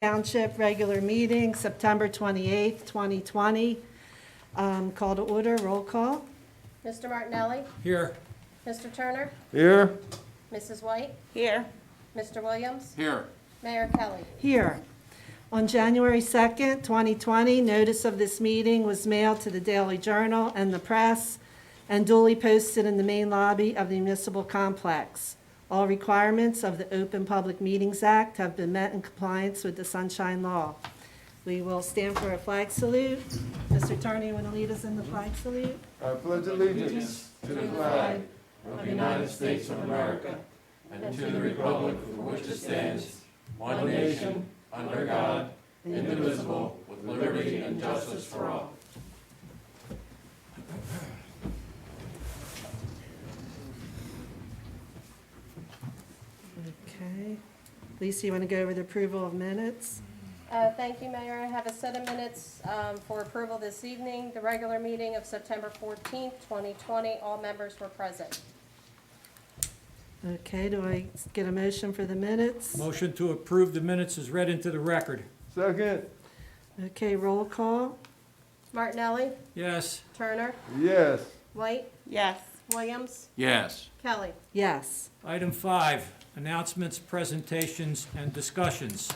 Township regular meeting, September 28th, 2020. Call to order, roll call. Mr. Martinelli? Here. Mr. Turner? Here. Mrs. White? Here. Mr. Williams? Here. Mayor Kelly? Here. On January 2nd, 2020, notice of this meeting was mailed to the Daily Journal and the press and duly posted in the main lobby of the municipal complex. All requirements of the Open Public Meetings Act have been met in compliance with the Sunshine Law. We will stand for a flag salute. Mr. Turner, you want to lead us in the flag salute? I pledge allegiance to the flag of the United States of America and to the republic for which it stands, one nation, under God, indivisible, with liberty and justice for all. Okay. Lisa, you want to go over the approval of minutes? Thank you, Mayor. I have a set of minutes for approval this evening. The regular meeting of September 14th, 2020, all members were present. Okay, do I get a motion for the minutes? Motion to approve the minutes is read into the record. Second. Okay, roll call. Martinelli? Yes. Turner? Yes. White? Yes. Williams? Yes. Kelly? Yes. Item 5, announcements, presentations, and discussions.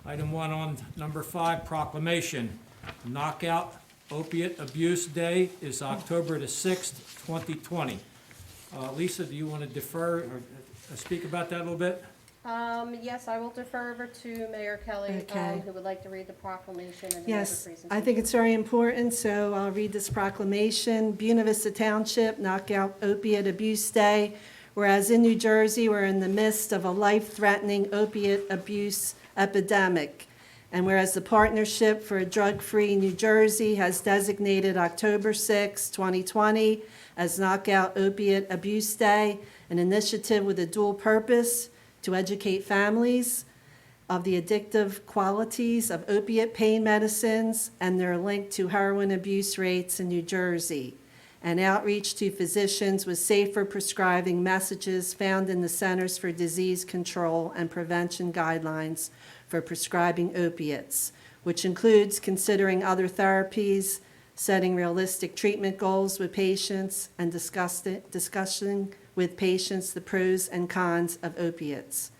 Item 1 on number 5, proclamation. Knockout Opiate Abuse Day is October the 6th, 2020. Lisa, do you want to defer or speak about that a little bit? Yes, I will defer over to Mayor Kelly, Okay. who would like to read the proclamation and the Yes, presentation. I think it's very important, so I'll read this proclamation. Buena Vista Township, Knockout Opiate Abuse Day. Whereas in New Jersey, we're in the midst of a life-threatening opiate abuse epidemic. And whereas the Partnership for a Drug-Free New Jersey has designated October 6, 2020 as Knockout Opiate Abuse Day, an initiative with a dual purpose to educate families of the addictive qualities of opiate pain medicines and their link to heroin abuse rates in New Jersey, and outreach to physicians with safer prescribing messages found in the Centers for Disease Control and Prevention guidelines for prescribing opiates, which includes considering other therapies, setting realistic treatment goals with patients, and discussing with patients the pros and cons of opiates.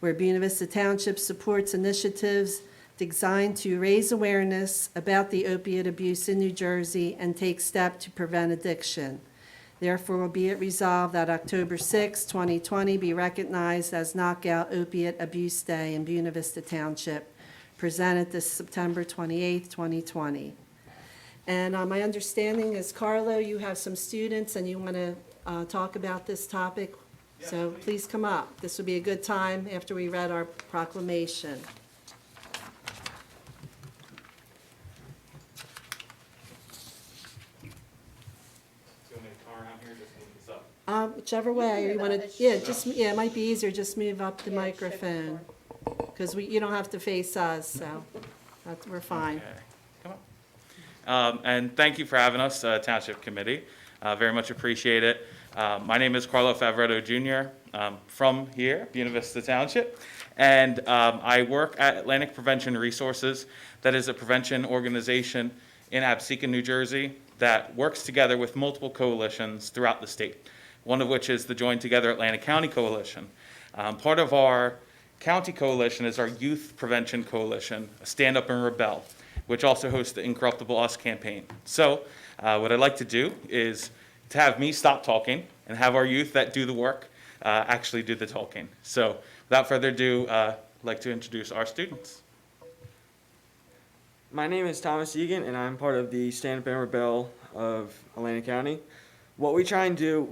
Where Buena Vista Township supports initiatives designed to raise awareness about the opiate abuse in New Jersey and take steps to prevent addiction. Therefore, be it resolved that October 6, 2020 be recognized as Knockout Opiate Abuse Day in Buena Vista Township, presented this September 28, 2020. And my understanding is, Carlo, you have some students and you want to talk about this topic. So please come up. This would be a good time after we read our proclamation. Whichever way you want to, it might be easier, just move up the Yeah, it should be microphone, because you don't have to face us, so we're fine. Okay. Come on. And thank you for having us, Township Committee. Very much appreciate it. My name is Carlo Favretto Jr. From here, Buena Vista Township, and I work at Atlantic Prevention Resources. That is a prevention organization in Absecon, New Jersey, that works together with multiple coalitions throughout the state, one of which is the Join Together Atlantic County Coalition. Part of our county coalition is our Youth Prevention Coalition, Stand Up and Rebel, which also hosts the Incorruptible Us campaign. So what I'd like to do is to have me stop talking and have our youth that do the work actually do the talking. So without further ado, I'd like to introduce our students. My name is Thomas Egan, and I'm part of the Stand Up and Rebel of Atlantic County. What we try and do,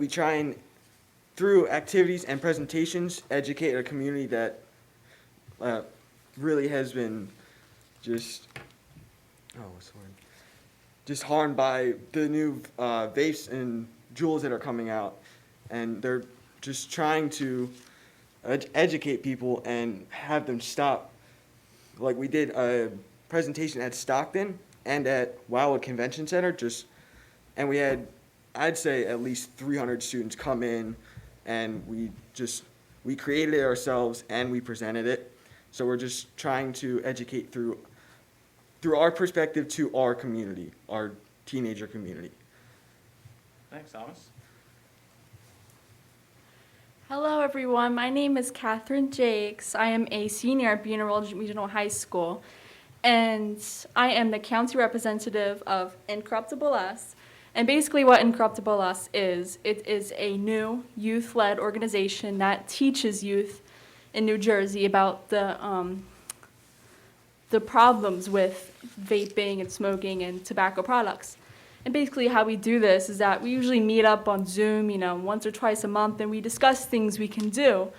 through activities and presentations, educate a community that really has been just harmed by the new vapes and jewels that are coming out. And they're just trying to educate people and have them stop. Like we did a presentation at Stockton and at Wildwood Convention Center, and we had, I'd say, at least 300 students come in, and we created it ourselves and we presented it. So we're just trying to educate through our perspective to our community, our teenager community. Thanks, Thomas. Hello, everyone. My name is Catherine Jakes. I am a senior at Buena Regional High School, and I am the county representative of Incorruptible Us. And basically what Incorruptible Us is, it is a new youth-led organization that teaches youth in New Jersey about the problems with vaping and smoking and tobacco products. And basically how we do this is that we usually meet up on Zoom, once or twice a month, and we discuss things we can do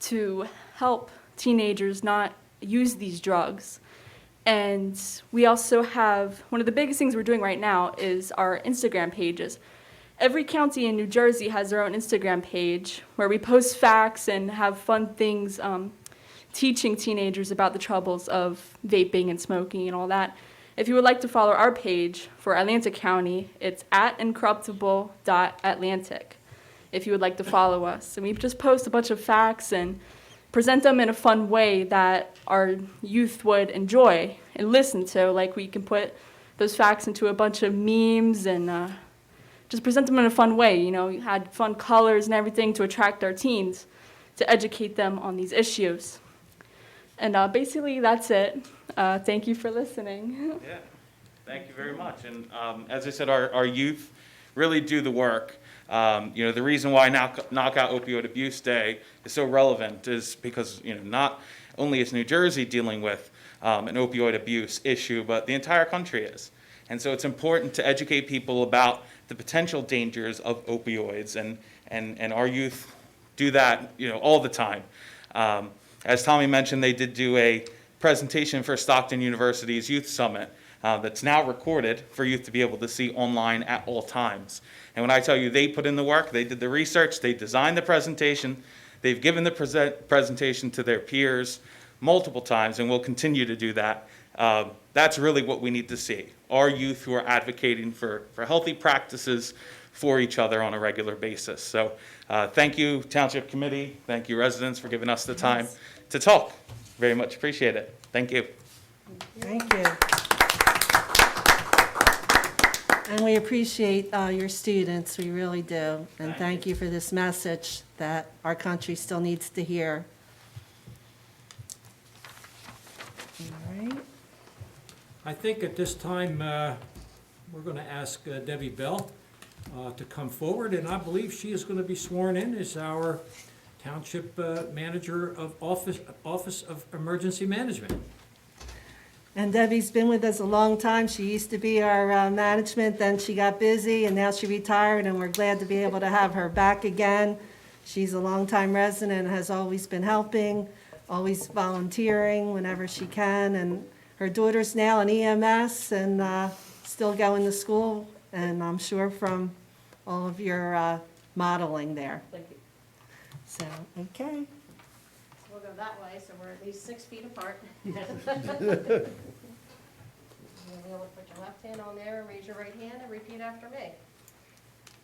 to help teenagers not use these drugs. And we also have, one of the biggest things we're doing right now is our Instagram pages. Every county in New Jersey has their own Instagram page where we post facts and have fun things teaching teenagers about the troubles of vaping and smoking and all that. If you would like to follow our page for Atlantic County, it's @incorruptible.atlantic, if you would like to follow us. And we just post a bunch of facts and present them in a fun way that our youth would enjoy and listen to. Like we can put those facts into a bunch of memes and just present them in a fun way. You had fun colors and everything to attract our teens, to educate them on these issues. And basically that's it. Thank you for listening. Yeah, thank you very much. And as I said, our youth really do the work. The reason why Knockout Opioid Abuse Day is so relevant is because, not only is New Jersey dealing with an opioid abuse issue, but the entire country is. And so it's important to educate people about the potential dangers of opioids, and our youth do that, all the time. As Tommy mentioned, they did do a presentation for Stockton University's Youth Summit that's now recorded for youth to be able to see online at all times. And when I tell you they put in the work, they did the research, they designed the presentation, they've given the presentation to their peers multiple times, and will continue to do that. That's really what we need to see. Our youth who are advocating for healthy practices for each other on a regular basis. So thank you, Township Committee. Thank you, residents, for giving us the time to talk. Very much appreciate it. Thank you. Thank you. And we appreciate your students, we really do. And thank you for this message that our country still needs to hear. All right. I think at this time, we're going to ask Debbie Bell to come forward, and I believe she is going to be sworn in as our Township Manager of Office of Emergency Management. And Debbie's been with us a long time. She used to be our management, then she got busy, and now she retired, and we're glad to be able to have her back again. She's a longtime resident, has always been helping, always volunteering whenever she can, and her daughter's now in EMS and still going to school, and I'm sure from all of your modeling there. Thank you. So, okay. So we'll go that way, so we're at least 6 feet apart. You'll be able to put your left hand on there and raise your right hand and repeat after me.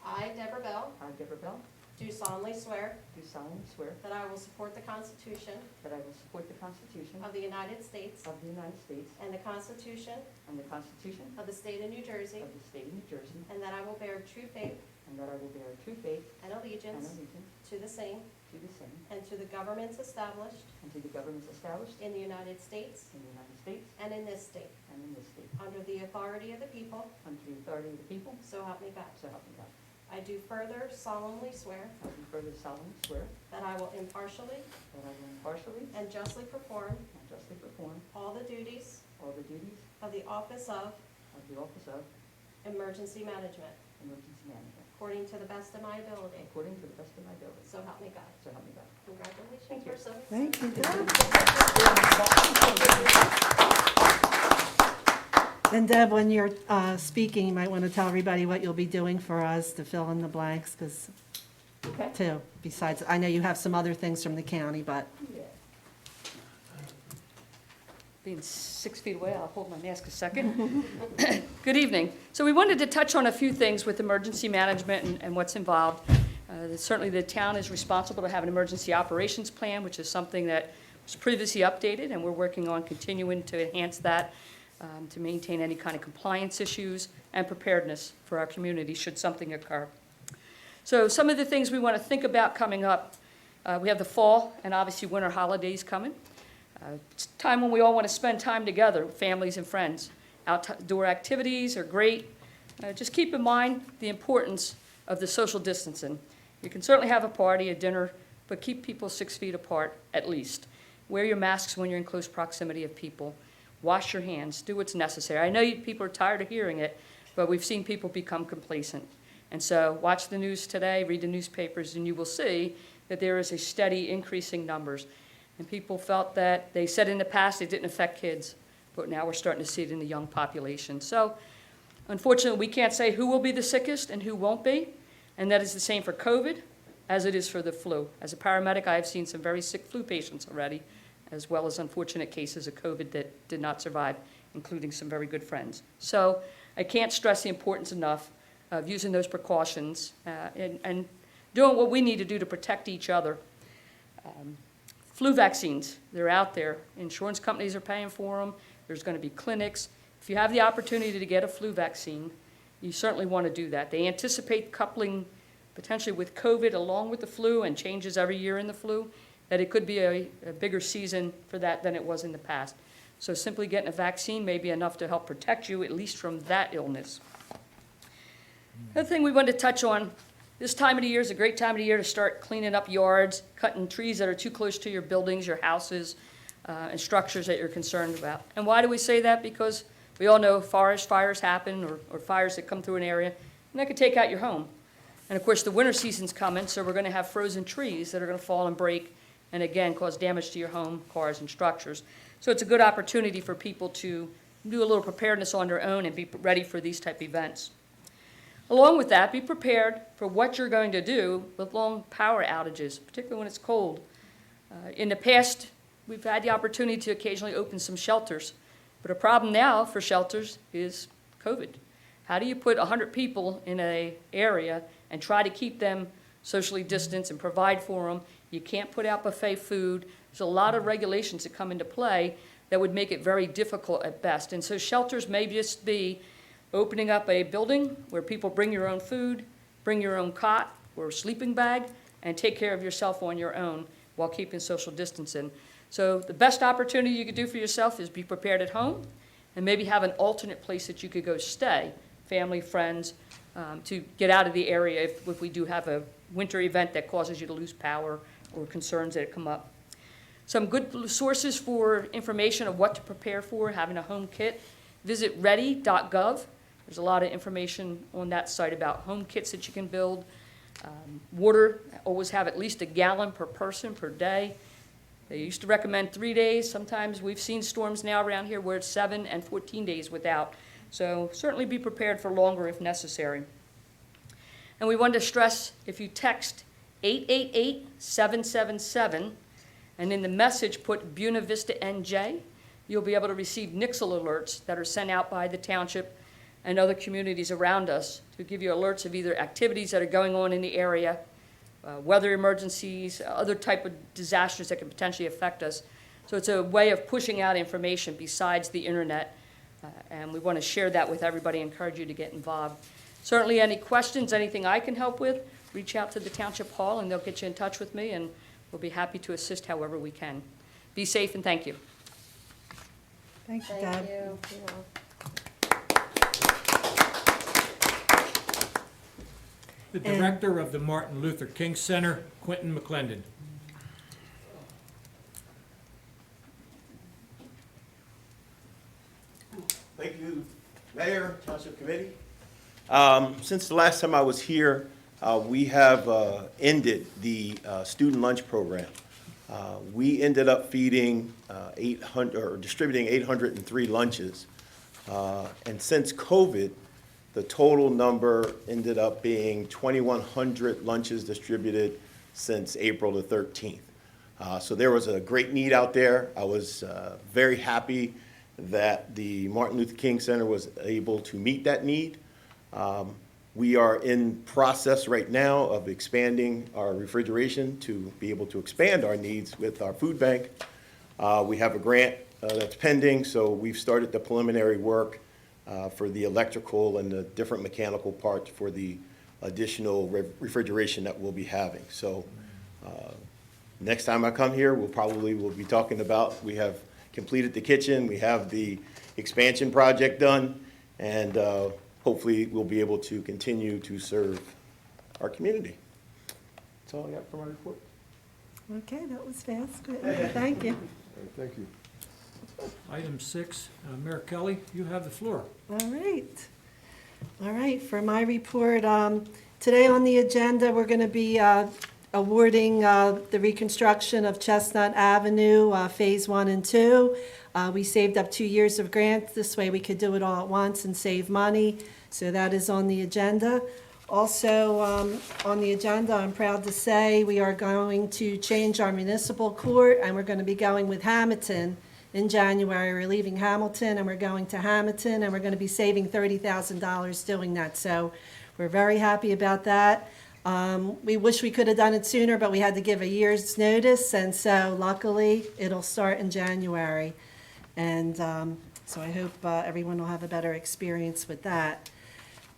I, Deborah Bell, I, Deborah Bell, do solemnly swear do solemnly swear that I will support the Constitution that I will support the Constitution of the United States of the United States and the Constitution and the Constitution of the State of New Jersey, of the State of New Jersey, and that I will bear true faith and that I will bear true faith and and allegiance allegiance to the same to the same and to the governments established and to the governments established in the United States in the United States and in this state, and in this state, under the authority of the people, under the authority of the people, so help me God. so help me God. I do further solemnly swear I do further solemnly swear that I will impartially that I will impartially and justly perform and justly perform all the duties all the duties of the office of of the office of emergency management, emergency management, according to the best of my ability. according to the best of my ability, So help me God. so help me God. Congratulations, Thank you. Marcel. Thank you, Deb. And Deb, when you're speaking, you might want to tell everybody what you'll be doing for us to fill in the blanks, because, Okay. too, besides, I know you have some other things from the county, but Yeah. Being 6 feet away, I'll hold my mask a second. Good evening. So we wanted to touch on a few things with emergency management and what's involved. Certainly the town is responsible to have an emergency operations plan, which is something that was previously updated, and we're working on continuing to enhance that to maintain any kind of compliance issues and preparedness for our community should something occur. So some of the things we want to think about coming up, we have the fall and obviously winter holidays coming. It's a time when we all want to spend time together, families and friends. Outdoor activities are great. Just keep in mind the importance of the social distancing. You can certainly have a party, a dinner, but keep people 6 feet apart at least. Wear your masks when you're in close proximity of people. Wash your hands. Do what's necessary. I know people are tired of hearing it, but we've seen people become complacent. And so watch the news today, read the newspapers, and you will see that there is a steady increasing numbers. And people felt that they said in the past it didn't affect kids, but now we're starting to see it in the young population. So unfortunately, we can't say who will be the sickest and who won't be, and that is the same for COVID as it is for the flu. As a paramedic, I have seen some very sick flu patients already, as well as unfortunate cases of COVID that did not survive, including some very good friends. So I can't stress the importance enough of using those precautions and doing what we need to do to protect each other. Flu vaccines, they're out there. Insurance companies are paying for them. There's going to be clinics. If you have the opportunity to get a flu vaccine, you certainly want to do that. They anticipate coupling potentially with COVID along with the flu and changes every year in the flu, that it could be a bigger season for that than it was in the past. So simply getting a vaccine may be enough to help protect you, at least from that illness. Another thing we wanted to touch on, this time of the year is a great time of the year to start cleaning up yards, cutting trees that are too close to your buildings, your houses, and structures that you're concerned about. And why do we say that? Because we all know forest fires happen or fires that come through an area, and that could take out your home. And of course, the winter season's coming, so we're going to have frozen trees that are going to fall and break and again cause damage to your home, cars, and structures. So it's a good opportunity for people to do a little preparedness on their own and be ready for these type events. Along with that, be prepared for what you're going to do with long power outages, particularly when it's cold. In the past, we've had the opportunity to occasionally open some shelters, but a problem now for shelters is COVID. How do you put 100 people in an area and try to keep them socially distanced and provide for them? You can't put out buffet food. There's a lot of regulations that come into play that would make it very difficult at best. And so shelters may just be opening up a building where people bring your own food, bring your own cot or sleeping bag, and take care of yourself on your own while keeping social distancing. So the best opportunity you could do for yourself is be prepared at home and maybe have an alternate place that you could go stay, family, friends, to get out of the area if we do have a winter event that causes you to lose power or concerns that come up. Some good sources for information of what to prepare for, having a home kit. Visit ready.gov. There's a lot of information on that site about home kits that you can build. Water, always have at least a gallon per person per day. They used to recommend 3 days. Sometimes we've seen storms now around here where it's 7 and 14 days without. So certainly be prepared for longer if necessary. And we want to stress, if you text 888-777, and in the message put Buena Vista NJ, you'll be able to receive NIXL alerts that are sent out by the township and other communities around us to give you alerts of either activities that are going on in the area, weather emergencies, other type of disasters that can potentially affect us. So it's a way of pushing out information besides the internet, and we want to share that with everybody, encourage you to get involved. Certainly any questions, anything I can help with, reach out to the Township Hall and they'll get you in touch with me, and we'll be happy to assist however we can. Be safe and thank you. Thank you, Thank Deb. you. The Director of the Martin Luther King Center, Quentin McClendon. Thank you, Mayor, Township Committee. Since the last time I was here, we have ended the student lunch program. We ended up feeding 800 or distributing 803 lunches. And since COVID, the total number ended up being 2,100 lunches distributed since April the 13th. So there was a great need out there. I was very happy that the Martin Luther King Center was able to meet that need. We are in process right now of expanding our refrigeration to be able to expand our needs with our food bank. We have a grant that's pending, so we've started the preliminary work for the electrical and the different mechanical parts for the additional refrigeration that we'll be having. So next time I come here, we'll be talking about, we have completed the kitchen, we have the expansion project done, and hopefully we'll be able to continue to serve our community. That's all I got for my report. Okay, that was fast. Good. Thank you. Thank you. Item 6, Mayor Kelly, you have the floor. All right. All right, for my report, today on the agenda, we're going to be awarding the reconstruction of Chestnut Avenue, Phase 1 and 2. We saved up 2 years of grants. This way we could do it all at once and save money. So that is on the agenda. Also, on the agenda, I'm proud to say we are going to change our municipal court, and we're going to be going with Hamilton in January. We're leaving Hamilton, and we're going to Hamilton, and we're going to be saving $30,000 doing that. So we're very happy about that. We wish we could have done it sooner, but we had to give a year's notice, and so luckily, it'll start in January. And so I hope everyone will have a better experience with that.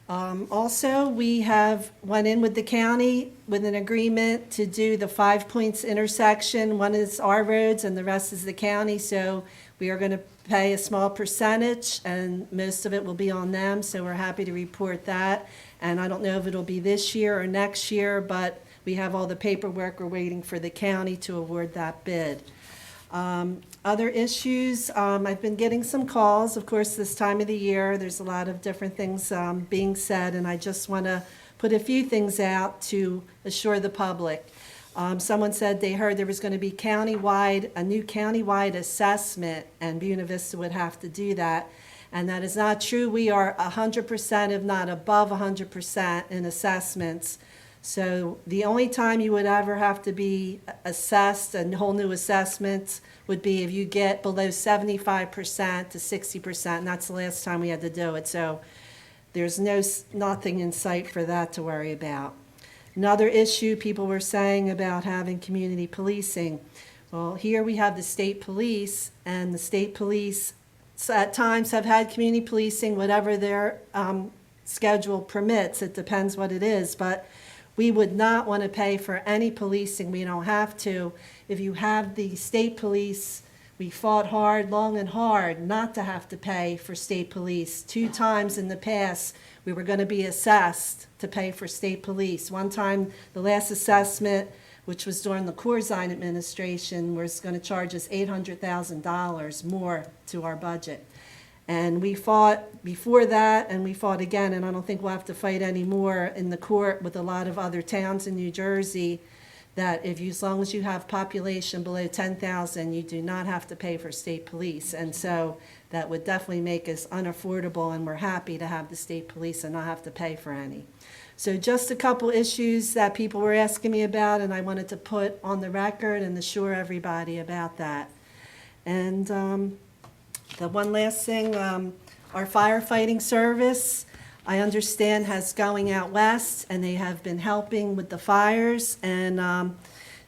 Also, we have went in with the county with an agreement to do the 5 Points intersection. One is our roads and the rest is the county, so we are going to pay a small percentage, and most of it will be on them, so we're happy to report that. And I don't know if it'll be this year or next year, but we have all the paperwork. We're waiting for the county to award that bid. Other issues, I've been getting some calls. Of course, this time of the year, there's a lot of different things being said, and I just want to put a few things out to assure the public. Someone said they heard there was going to be a new countywide assessment, and Buena Vista would have to do that. And that is not true. We are 100%, if not above 100% in assessments. So the only time you would ever have to be assessed, a whole new assessment, would be if you get below 75% to 60%, and that's the last time we had to do it. So there's nothing in sight for that to worry about. Another issue people were saying about having community policing. Well, here we have the state police, and the state police at times have had community policing, whatever their schedule permits. It depends what it is, but we would not want to pay for any policing. We don't have to. If you have the state police, we fought hard, long and hard, not to have to pay for state police. 2 times in the past, we were going to be assessed to pay for state police. One time, the last assessment, which was during the Corzine administration, was going to charge us $800,000 more to our budget. And we fought before that, and we fought again, and I don't think we'll have to fight anymore in the court with a lot of other towns in New Jersey, that as long as you have population below 10,000, you do not have to pay for state police. And so that would definitely make us unaffordable, and we're happy to have the state police and not have to pay for any. So just a couple issues that people were asking me about, and I wanted to put on the record and assure everybody about that. And the one last thing, our firefighting service, I understand, has going out west, and they have been helping with the fires. And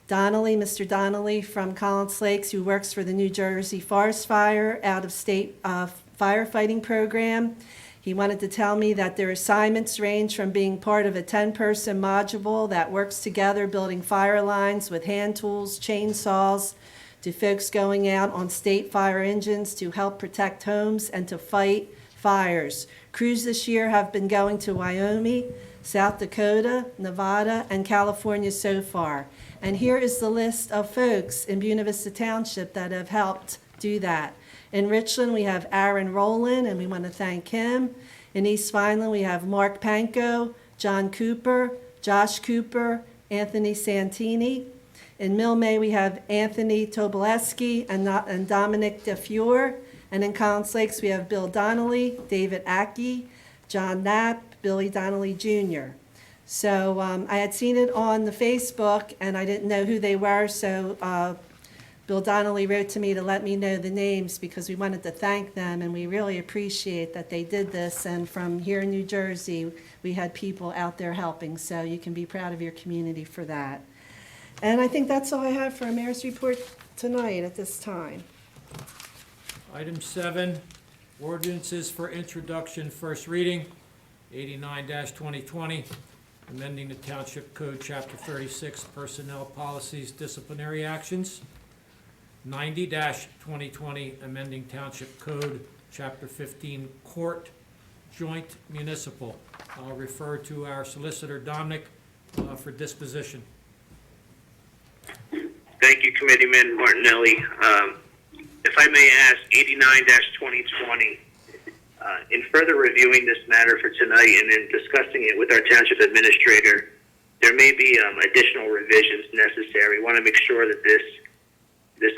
Mr. Donnelly from Collins Lakes, who works for the New Jersey Forest Fire out-of-state firefighting program, he wanted to tell me that their assignments range from being part of a 10-person module that works together building fire lines with hand tools, chainsaws, to folks going out on state fire engines to help protect homes and to fight fires. Crews this year have been going to Wyoming, South Dakota, Nevada, and California so far. And here is the list of folks in Buena Vista Township that have helped do that. In Richland, we have Aaron Rowland, and we want to thank him. In East Vineland, we have Mark Panko, John Cooper, Josh Cooper, Anthony Santini. In Milmay, we have Anthony Tobolewski and Dominic DeFure. And in Collins Lakes, we have Bill Donnelly, David Ackey, John Knapp, Billy Donnelly Jr. So I had seen it on the Facebook, and I didn't know who they were, so Bill Donnelly wrote to me to let me know the names because we wanted to thank them, and we really appreciate that they did this. And from here in New Jersey, we had people out there helping, so you can be proud of your community for that. And I think that's all I have for a mayor's report tonight at this time. Item 7, ordinances for introduction, first reading, 89-2020, amending the Township Code, Chapter 36, Personnel Policies, Disciplinary Actions. 90-2020, amending Township Code, Chapter 15, Court, Joint Municipal. I'll refer to our Solicitor Dominic for disposition. Thank you, Committeeman Martinelli. If I may ask, 89-2020, in further reviewing this matter for tonight and in discussing it with our Township Administrator, there may be additional revisions necessary. We want to make sure that this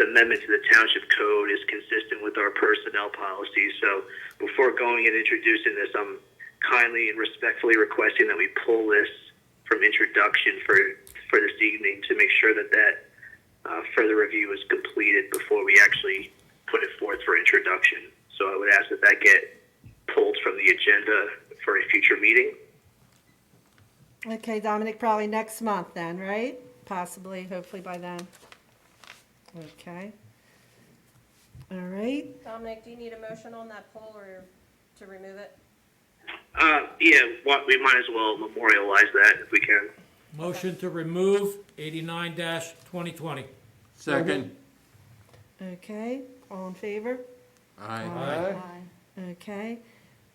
amendment to the Township Code is consistent with our personnel policies. So before going and introducing this, I'm kindly and respectfully requesting that we pull this from introduction for this evening to make sure that further review is completed before we actually put it forth for introduction. So I would ask that that get pulled from the agenda for a future meeting. Okay, Dominic, probably next month then, right? Possibly, hopefully by then. Okay. All right. Dominic, do you need a motion on that poll or to remove it? Yeah, we might as well memorialize that if we can. Motion to remove 89-2020. Second. Okay, all in favor? Aye. Okay.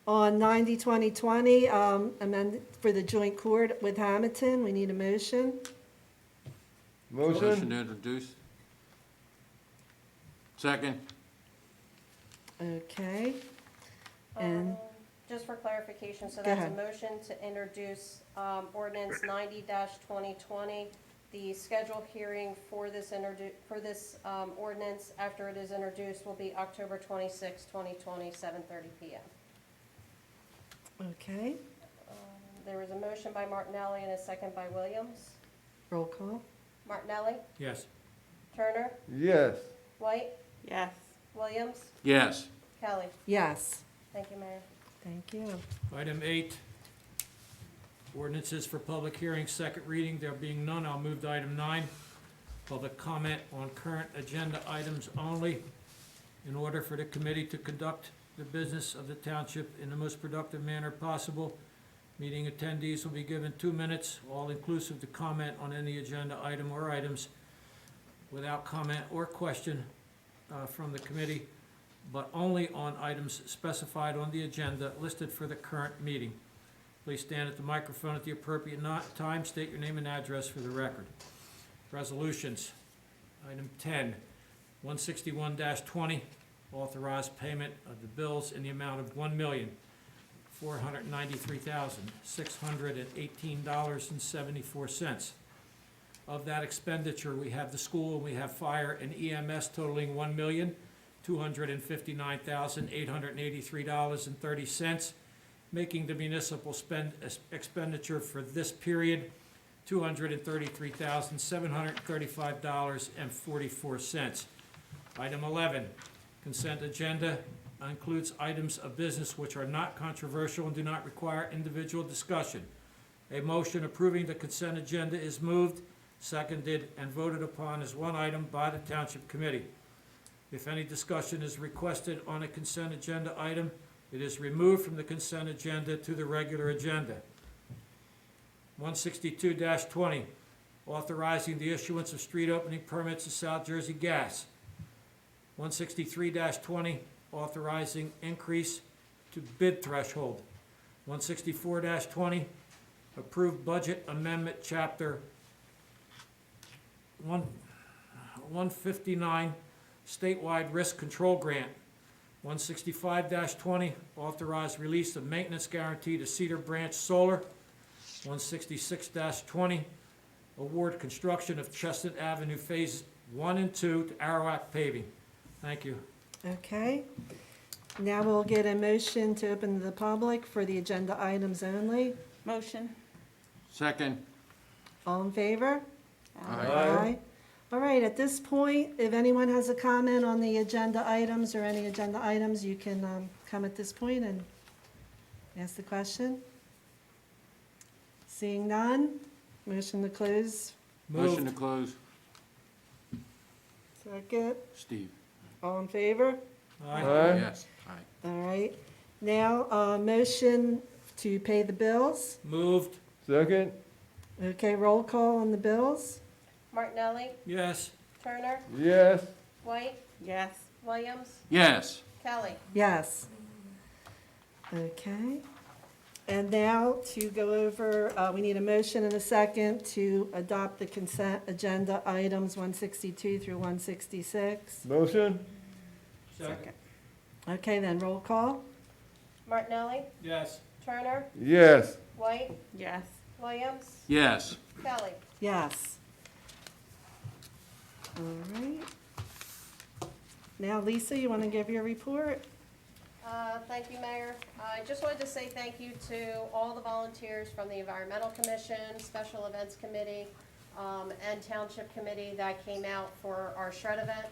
On 90-2020, amend for the joint court with Hamilton, we need a motion. Motion to introduce. Second. Okay. And Just for clarification, so Go that's a ahead. motion to introduce ordinance 90-2020. The scheduled hearing for this ordinance, after it is introduced, will be October 26, 2020, 7:30 p.m. Okay, There was a motion by Martinelli and a second by Williams. roll call. Martinelli, Yes. Turner, Yes. White, Yes. Williams, Yes. Kelly. Yes, Thank you, Mayor. thank you. Item 8, ordinances for public hearing, second reading. There being none, I'll move to item 9, public comment on current agenda items only. In order for the committee to conduct the business of the township in the most productive manner possible, meeting attendees will be given 2 minutes, all inclusive to comment on any agenda item or items without comment or question from the committee, but only on items specified on the agenda listed for the current meeting. Please stand at the microphone at the appropriate time, state your name and address for the record. Resolutions. Item 10, 161-20, authorize payment of the bills in the amount of $1,493,618.74. Of that expenditure, we have the school, and we have fire and EMS totaling $1,259,883.30, making the municipal expenditure for this period $233,735.44. Item 11, consent agenda includes items of business which are not controversial and do not require individual discussion. A motion approving the consent agenda is moved, seconded, and voted upon as one item by the Township Committee. If any discussion is requested on a consent agenda item, it is removed from the consent agenda to the regular agenda. 162-20, authorizing the issuance of street opening permits to South Jersey Gas. 163-20, authorizing increase to bid threshold. 164-20, approved budget amendment chapter 159, statewide risk control grant. 165-20, authorized release of maintenance guarantee to Cedar Branch Solar. 166-20, award construction of Chestnut Avenue Phase 1 and 2 to Arawak Paving. Thank you. Okay. Now we'll get a motion to open to the public for the agenda items only. Motion. Second. All in favor? Aye. All right, at this point, if anyone has a comment on the agenda items or any agenda items, you can come at this point and ask the question. Seeing none, motion to close. Motion to close. Second. Steve. All in favor? Aye. Yes. All right. Now, motion to pay the bills. Moved. Second? Okay, roll call on the bills. Martinelli, Yes. Turner, Yes. White, Yes. Williams, Yes. Kelly. Yes. Okay. And now to go over, we need a motion and a second to adopt the consent agenda items 162 through 166. Motion? Second. Okay, then roll call. Martinelli, Yes. Turner, Yes. White, Yes. Williams, Yes. Kelly. Yes. All right. Now, Lisa, you want to give your report? Thank you, Mayor. I just wanted to say thank you to all the volunteers from the Environmental Commission, Special Events Committee, and Township Committee that came out for our shred event.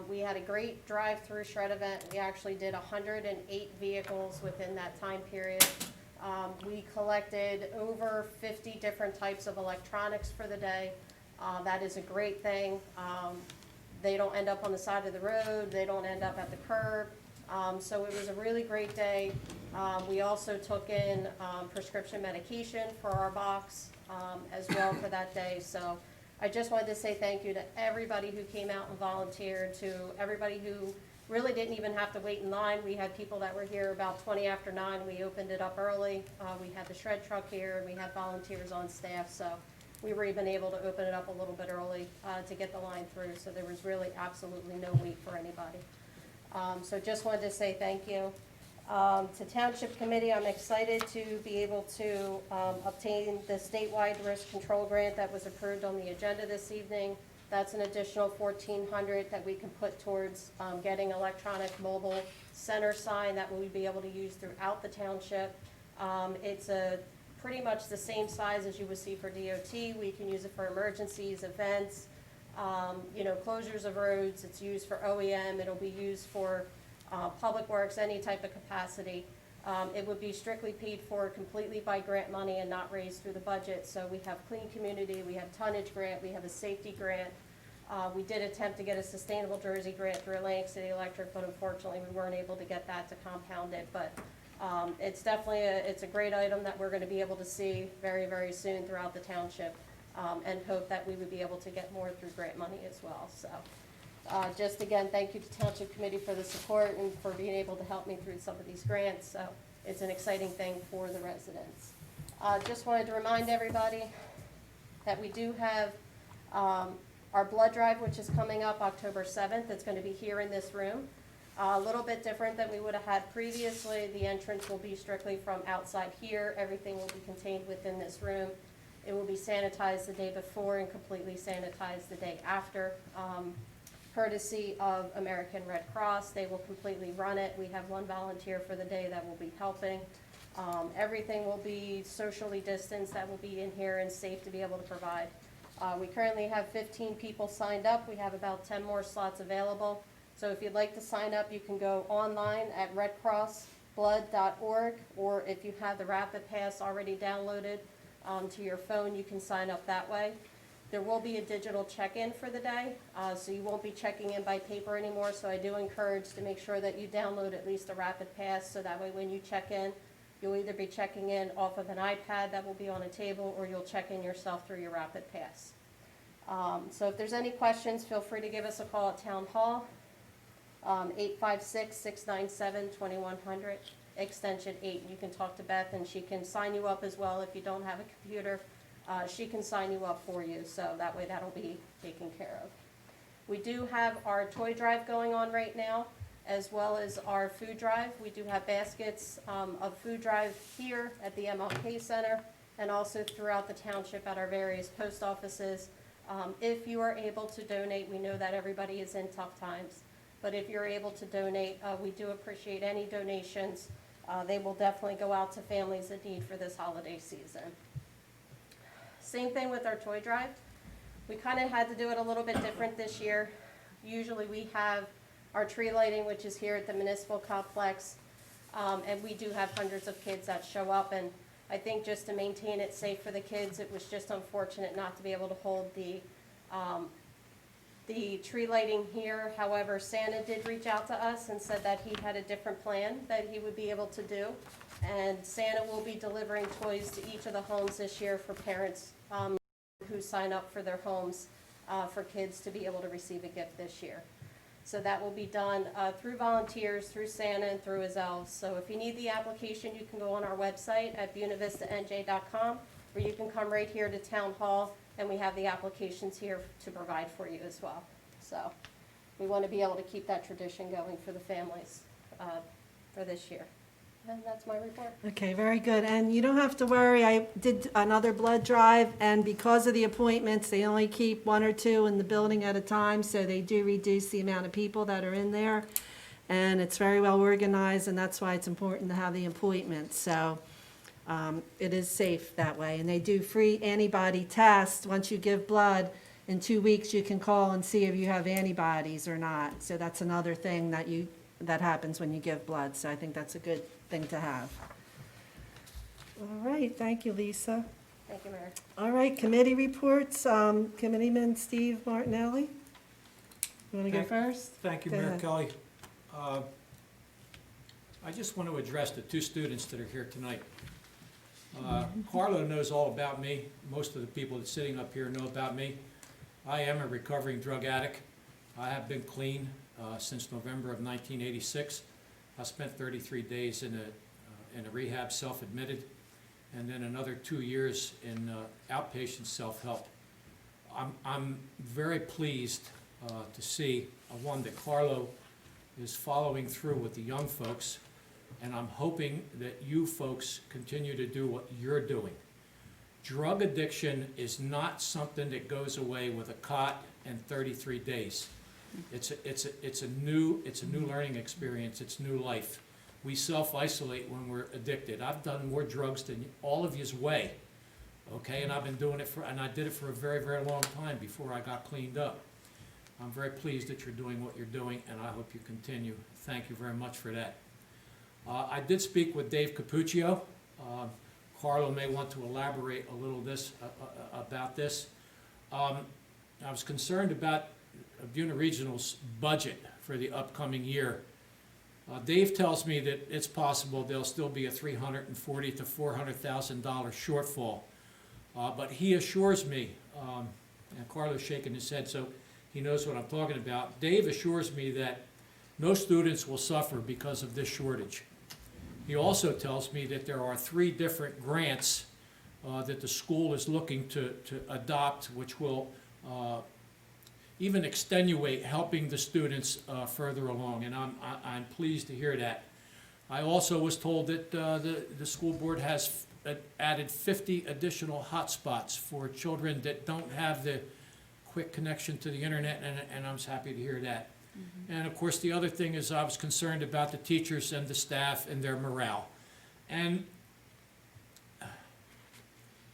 We had a great drive-through shred event. We actually did 108 vehicles within that time period. We collected over 50 different types of electronics for the day. That is a great thing. They don't end up on the side of the road. They don't end up at the curb. So it was a really great day. We also took in prescription medication for our box as well for that day. So I just wanted to say thank you to everybody who came out and volunteered, to everybody who really didn't even have to wait in line. We had people that were here about 20 after 9. We opened it up early. We had the shred truck here, and we had volunteers on staff. So we were even able to open it up a little bit early to get the line through. So there was really absolutely no wait for anybody. So just wanted to say thank you. To Township Committee, I'm excited to be able to obtain the statewide risk control grant that was approved on the agenda this evening. That's an additional $1,400 that we can put towards getting electronic mobile center sign that we'll be able to use throughout the township. It's pretty much the same size as you would see for DOT. We can use it for emergencies, events, closures of roads. It's used for OEM. It'll be used for public works, any type of capacity. It would be strictly paid for completely by grant money and not raised through the budget. So we have Clean Community, we have Tonnage Grant, we have a Safety Grant. We did attempt to get a Sustainable Jersey Grant through Atlantic City Electric, but unfortunately we weren't able to get that to compound it. But it's definitely it's a great item that we're going to be able to see very, very soon throughout the township, and hope that we would be able to get more through grant money as well. So just again, thank you to Township Committee for the support and for being able to help me through some of these grants. So it's an exciting thing for the residents. Just wanted to remind everybody that we do have our blood drive, which is coming up October 7th. It's going to be here in this room. A little bit different than we would have had previously. The entrance will be strictly from outside here. Everything will be contained within this room. It will be sanitized the day before and completely sanitized the day after. Courtesy of American Red Cross, they will completely run it. We have one volunteer for the day that will be helping. Everything will be socially distanced, that will be in here and safe to be able to provide. We currently have 15 people signed up. We have about 10 more slots available. So if you'd like to sign up, you can go online at redcrossblood.org, or if you have the Rapid Pass already downloaded to your phone, you can sign up that way. There will be a digital check-in for the day, so you won't be checking in by paper anymore. So I do encourage to make sure that you download at least a Rapid Pass, so that way when you check in, you'll either be checking in off of an iPad that will be on a table, or you'll check in yourself through your Rapid Pass. So if there's any questions, feel free to give us a call at Town Hall, 856-697-2100, extension 8. You can talk to Beth, and she can sign you up as well if you don't have a computer. She can sign you up for you, so that way that'll be taken care of. We do have our toy drive going on right now, as well as our food drive. We do have baskets of food drive here at the MLK Center, and also throughout the township at our various post offices. If you are able to donate, we know that everybody is in tough times, but if you're able to donate, we do appreciate any donations. They will definitely go out to families in need for this holiday season. Same thing with our toy drive. We kind of had to do it a little bit different this year. Usually we have our tree lighting, which is here at the municipal complex, and we do have hundreds of kids that show up, and I think just to maintain it safe for the kids, it was just unfortunate not to be able to hold the the tree lighting here. However, Santa did reach out to us and said that he had a different plan that he would be able to do. And Santa will be delivering toys to each of the homes this year for parents who sign up for their homes for kids to be able to receive a gift this year. So that will be done through volunteers, through Santa, and through his elves. So if you need the application, you can go on our website at buenavistanj.com, or you can come right here to Town Hall, and we have the applications here to provide for you as well. So we want to be able to keep that tradition going for the families for this year. And that's my report. Okay, very good. And you don't have to worry, I did another blood drive, and because of the appointments, they only keep 1 or 2 in the building at a time, so they do reduce the amount of people that are in there. And it's very well organized, and that's why it's important to have the appointments. So it is safe that way. And they do free antibody tests. Once you give blood, in 2 weeks, you can call and see if you have antibodies or not. So that's another thing that happens when you give blood. So I think that's a good thing to have. All right, thank you, Lisa. Thank you, Mayor. All right, committee reports. Committeeman Steve Martinelli. You want to go first? Thank you, Go Mayor ahead. Kelly. I just want to address the 2 students that are here tonight. Carlo knows all about me. Most of the people that's sitting up here know about me. I am a recovering drug addict. I have been clean since November of 1986. I spent 33 days in a rehab, self-admitted, and then another 2 years in outpatient self-help. I'm very pleased to see, one, that Carlo is following through with the young folks, and I'm hoping that you folks continue to do what you're doing. Drug addiction is not something that goes away with a cot and 33 days. It's a new learning experience. It's new life. We self-isolate when we're addicted. I've done more drugs than all of you's weigh, okay? And I've been doing it and I did it for a very, very long time before I got cleaned up. I'm very pleased that you're doing what you're doing, and I hope you continue. Thank you very much for that. I did speak with Dave Capuccio. Carlo may want to elaborate a little about this. I was concerned about Buena Regional's budget for the upcoming year. Dave tells me that it's possible there'll still be a $340,000 to $400,000 shortfall. But he assures me, and Carlo's shaking his head so he knows what I'm talking about. Dave assures me that no students will suffer because of this shortage. He also tells me that there are 3 different grants that the school is looking to adopt, which will even extenuate helping the students further along, and I'm pleased to hear that. I also was told that the school board has added 50 additional hotspots for children that don't have the quick connection to the internet, and I'm happy to hear that. And of course, the other thing is I was concerned about the teachers and the staff and their morale. And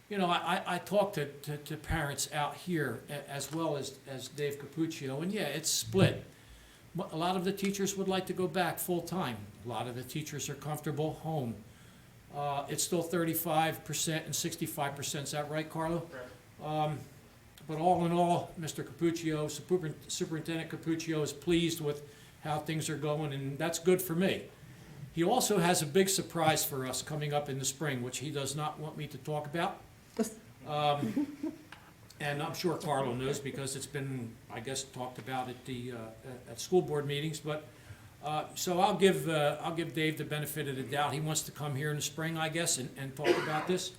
you know, I talked to parents out here as well as Dave Capuccio, and yeah, it's split. A lot of the teachers would like to go back full-time. A lot of the teachers are comfortable home. It's still 35% and 65%, is that right, Carlo? Correct. But all in all, Mr. Capuccio, Superintendent Capuccio is pleased with how things are going, and that's good for me. He also has a big surprise for us coming up in the spring, which he does not want me to talk about. And I'm sure Carlo knows because it's been, I guess, talked about at the at school board meetings. But so I'll give Dave the benefit of the doubt. He wants to come here in the spring, I guess, and talk about this.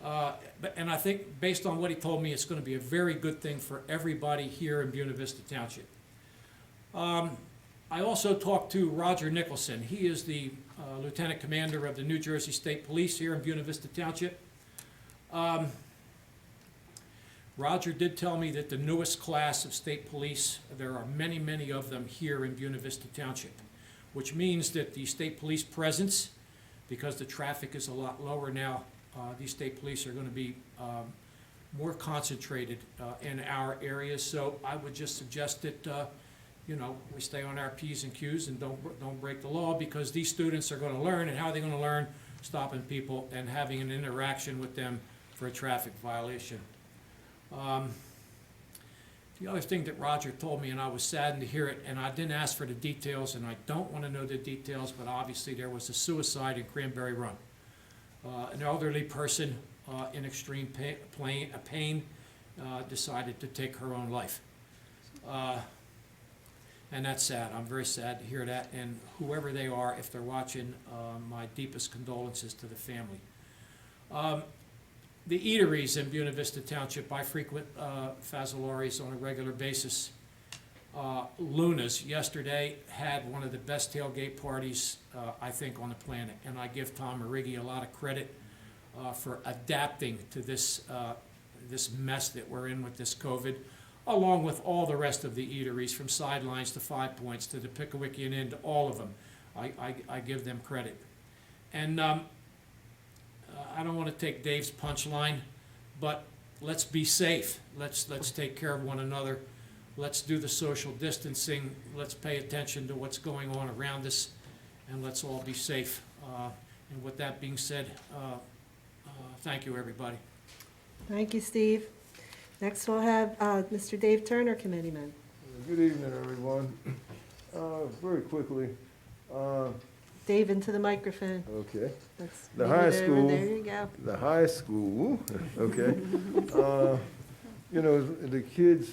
And I think based on what he told me, it's going to be a very good thing for everybody here in Buena Vista Township. I also talked to Roger Nicholson. He is the Lieutenant Commander of the New Jersey State Police here in Buena Vista Township. Roger did tell me that the newest class of state police, there are many, many of them here in Buena Vista Township, which means that the state police presence, because the traffic is a lot lower now, these state police are going to be more concentrated in our areas. So I would just suggest that you know, we stay on our P's and Q's and don't break the law, because these students are going to learn, and how are they going to learn? Stopping people and having an interaction with them for a traffic violation. The other thing that Roger told me, and I was saddened to hear it, and I didn't ask for the details, and I don't want to know the details, but obviously there was a suicide in Cranberry Run. An elderly person in extreme pain decided to take her own life. And that's sad. I'm very sad to hear that, and whoever they are, if they're watching, my deepest condolences to the family. The eateries in Buena Vista Township, I frequent Fazzolari's on a regular basis. Luna's yesterday had one of the best tailgate parties, I think, on the planet, and I give Tom Marighi a lot of credit for adapting to this mess that we're in with this COVID, along with all the rest of the eateries, from Sidelines to Five Points to the Pickawickian Inn, to all of them. I give them credit. And I don't want to take Dave's punchline, but let's be safe. Let's take care of one another. Let's do the social distancing. Let's pay attention to what's going on around us, and let's all be safe. And with that being said, thank you, everybody. Thank you, Steve. Next, we'll have Mr. Dave Turner, committeeman. Good evening, everyone. Very quickly, Dave, into the microphone. okay, Let's The move high it over. school. There you go. the high school, okay. You know, the kids,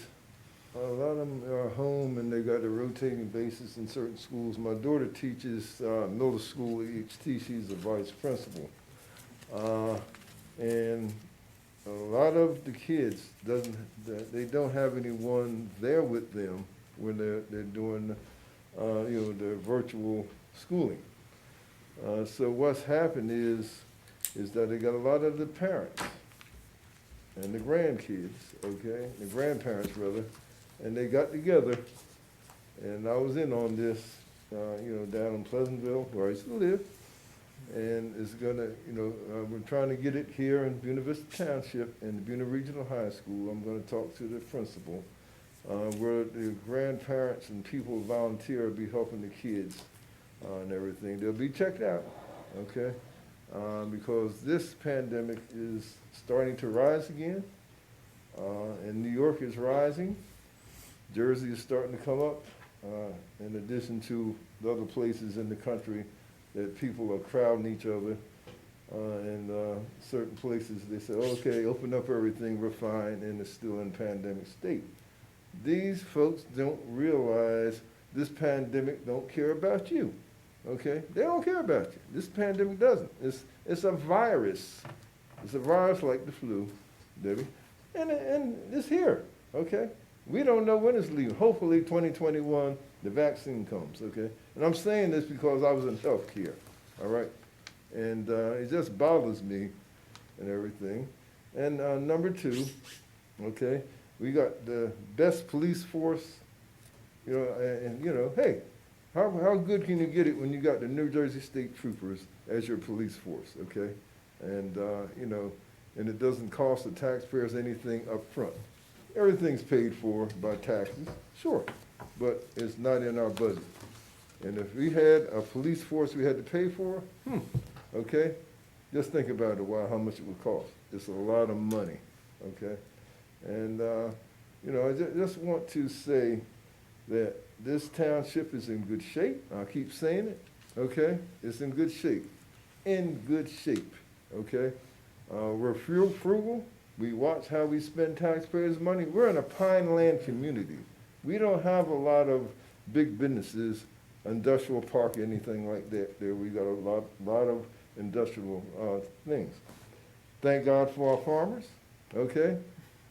a lot of them are home and they got a rotating basis in certain schools. My daughter teaches middle school EHT. She's the vice principal. And a lot of the kids they don't have anyone there with them when they're doing you know, their virtual schooling. So what's happened is that they got a lot of the parents and the grandkids, okay, the grandparents rather, and they got together, and I was in on this, you know, down in Pleasantville where I used to live, and it's gonna, you know, we're trying to get it here in Buena Vista Township and the Buena Regional High School. I'm gonna talk to the principal, where the grandparents and people volunteer will be helping the kids and everything. They'll be checked out, okay? Because this pandemic is starting to rise again, and New York is rising. Jersey is starting to come up, in addition to the other places in the country that people are crowding each other. And certain places, they say, okay, open up everything, we're fine, and it's still in pandemic state. These folks don't realize this pandemic don't care about you, okay? They don't care about you. This pandemic doesn't. It's a virus. It's a virus like the flu, Debbie, and it's here, okay? We don't know when it's leaving. Hopefully 2021, the vaccine comes, okay? And I'm saying this because I was in healthcare, all right? And it just bothers me and everything. And number two, okay, we got the best police force, you know, and you know, hey, how good can you get it when you got the New Jersey State Troopers as your police force, okay? And, you know, and it doesn't cost the taxpayers anything up front. Everything's paid for by taxes, sure, but it's not in our budget. And if we had a police force we had to pay for, okay, just think about it, how much it would cost. It's a lot of money, okay? And, you know, I just want to say that this township is in good shape. I'll keep saying it, okay? It's in good shape, okay? We're frugal. We watch how we spend taxpayers' money. We're in a pine land community. We don't have a lot of big businesses, industrial park, anything like that. There we got a lot of industrial things. Thank God for our farmers, okay?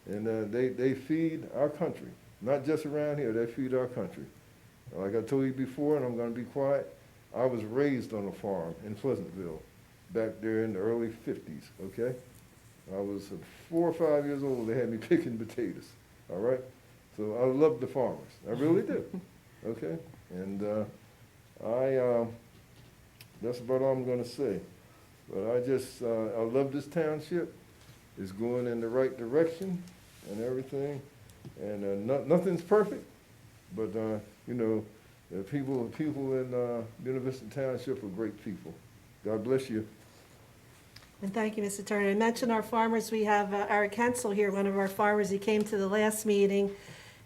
And they feed our country. Not just around here, they feed our country. Like I told you before, and I'm gonna be quiet, I was raised on a farm in Pleasantville back there in the early 50s, okay? I was 4 or 5 years old, they had me picking potatoes, all right? So I love the farmers, I really do, okay? And that's about all I'm gonna say. But I love this township. It's going in the right direction and everything. And nothing's perfect, but you know, the people in Buena Vista Township are great people. God bless you. And thank you, Mr. Turner. I mentioned our farmers. We have Eric Hensel here, one of our farmers. He came to the last meeting,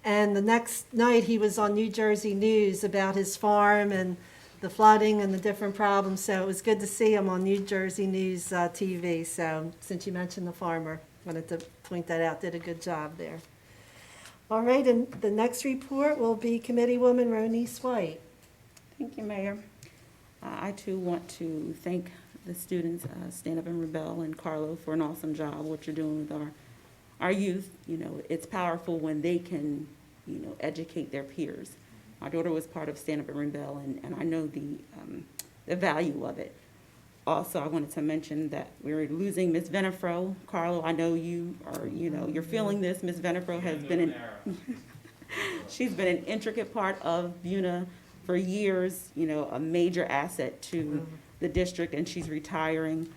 And the next night, he was on New Jersey News about his farm and the flooding and the different problems. So it was good to see him on New Jersey News TV. So since you mentioned the farmer, wanted to point that out. Did a good job there. All right, and the next report will be Committeewoman Ronice White. Thank you, Mayor. I too want to thank the students, Stand Up and Rebel and Carlo, for an awesome job, what you're doing with our youth. You know, it's powerful when they can, you know, educate their peers. My daughter was part of Stand Up and Rebel, and I know the value of it. Also, I wanted to mention that we're losing Miss Venafro. Carlo, I know you are, you know, you're feeling this. Miss Venafro has been she's been an intricate part of Buena for years, you know, a major asset to the district, and she's retiring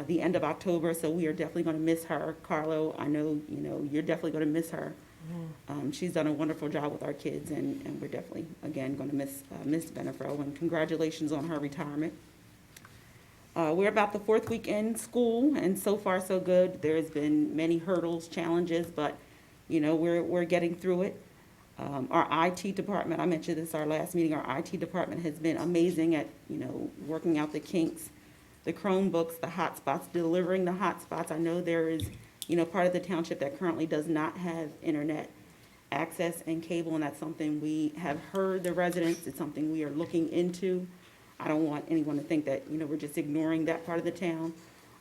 the end of October, so we are definitely going to miss her. Carlo, I know, you know, you're definitely going to miss her. She's done a wonderful job with our kids, and we're definitely, again, going to miss Miss Venafro, and congratulations on her retirement. We're about the fourth week in school, and so far so good. There's been many hurdles, challenges, but, you know, we're getting through it. Our IT department, I mentioned this our last meeting, our IT department has been amazing at, you know, working out the kinks, the Chromebooks, the hotspots, delivering the hotspots. I know there is, you know, part of the township that currently does not have internet access and cable, and that's something we have heard the residents. It's something we are looking into. I don't want anyone to think that, you know, we're just ignoring that part of the town,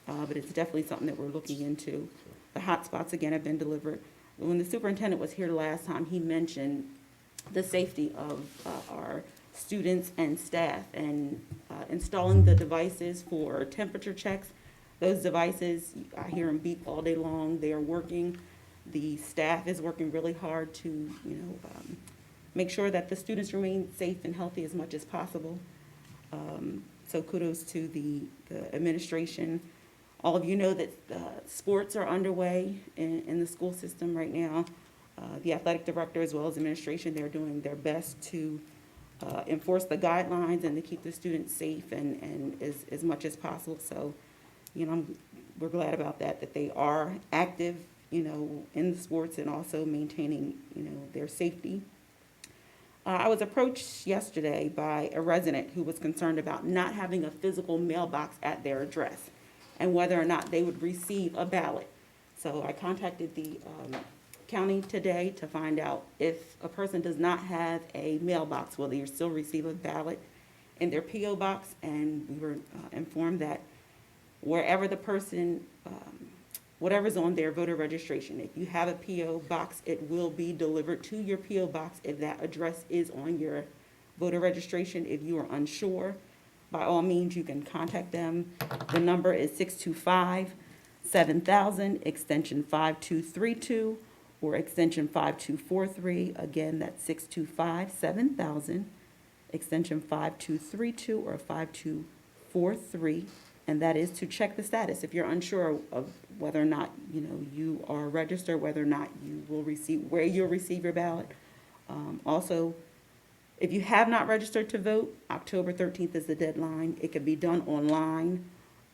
but it's definitely something that we're looking into. The hotspots, again, have been delivered. When the superintendent was here last time, he mentioned the safety of our students and staff, and installing the devices for temperature checks. Those devices, I hear them beep all day long. They are working. The staff is working really hard to, you know, make sure that the students remain safe and healthy as much as possible. So kudos to the administration. All of you know that sports are underway in the school system right now. The athletic director as well as administration, they're doing their best to enforce the guidelines and to keep the students safe and as much as possible. So, you know, we're glad about that they are active, you know, in the sports and also maintaining, you know, their safety. I was approached yesterday by a resident who was concerned about not having a physical mailbox at their address and whether or not they would receive a ballot. So I contacted the county today to find out if a person does not have a mailbox, will they still receive a ballot in their P.O. box? And we were informed that wherever the person, whatever's on their voter registration, if you have a P.O. box, it will be delivered to your P.O. box if that address is on your voter registration. If you are unsure, by all means, you can contact them. The number is 625-7000, extension 5232, or extension 5243. Again, that's 625-7000, extension 5232 or 5243. And that is to check the status. If you're unsure of whether or not, you know, you are registered, whether or not you will receive, where you'll receive your ballot. Also, if you have not registered to vote, October 13th is the deadline. It can be done online.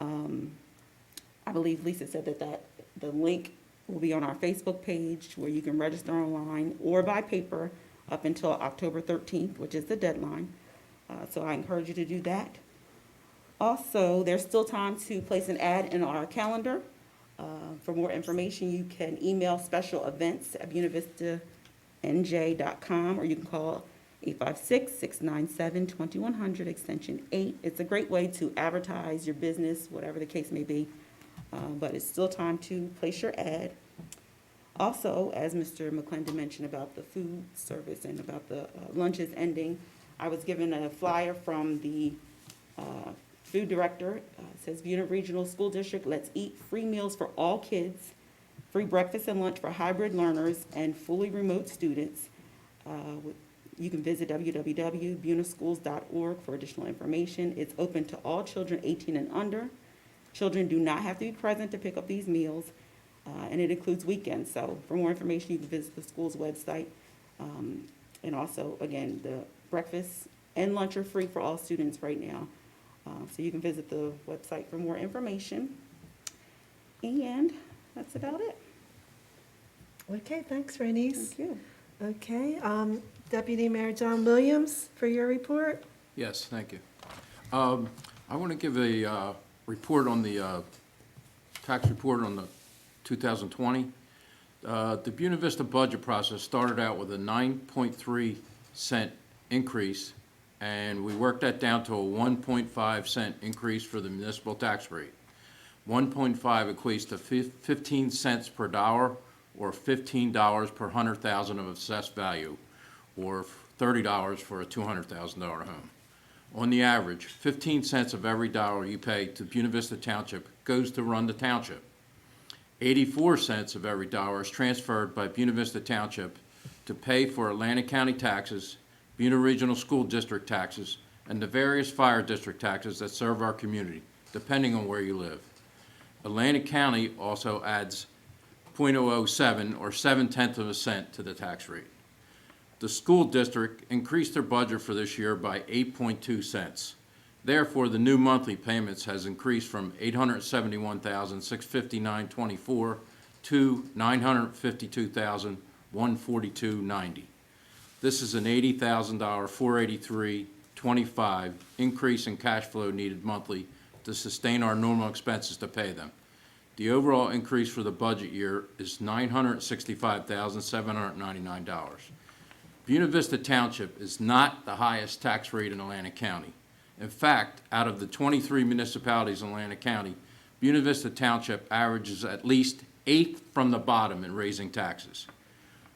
I believe Lisa said that the link will be on our Facebook page where you can register online or by paper up until October 13th, which is the deadline. So I encourage you to do that. Also, there's still time to place an ad in our calendar. For more information, you can email special events at buenavistanj.com, or you can call 856-697-2100, extension 8. It's a great way to advertise your business, whatever the case may be, but it's still time to place your ad. Also, as Mr. McClendon mentioned about the food service and about the lunches ending, I was given a flyer from the food director. It says Buena Regional School District, let's eat, free meals for all kids, free breakfast and lunch for hybrid learners and fully remote students. You can visit www.buenaschools.org for additional information. It's open to all children 18 and under. Children do not have to be present to pick up these meals, and it includes weekends. So for more information, you can visit the school's website. And also, again, the breakfast and lunch are free for all students right now. So you can visit the website for more information. And that's about it. Okay, thanks, Ronice. Thank you. Okay, Deputy Mayor John Williams, for your report. Yes, thank you. I want to give a report on the tax report on the 2020. The Buena Vista budget process started out with a 9.3 cent increase, and we worked that down to a 1.5 cent increase for the municipal tax rate. 1.5 equates to 15 cents per dollar, or $15 per 100,000 of assessed value, or $30 for a $200,000 home. On the average, 15 cents of every dollar you pay to Buena Vista Township goes to run the township. 84 cents of every dollar is transferred by Buena Vista Township to pay for Atlantic County taxes, Buena Regional School District taxes, and the various fire district taxes that serve our community, depending on where you live. Atlantic County also adds 0.007 or 7/10 of a cent to the tax rate. The school district increased their budget for this year by 8.2 cents. Therefore, the new monthly payments has increased from $871,659.24 to $952,142.90. This is an $80,000, $483.25 increase in cash flow needed monthly to sustain our normal expenses to pay them. The overall increase for the budget year is $965,799. Buena Vista Township is not the highest tax rate in Atlantic County. In fact, out of the 23 municipalities in Atlantic County, Buena Vista Township averages at least 8th from the bottom in raising taxes.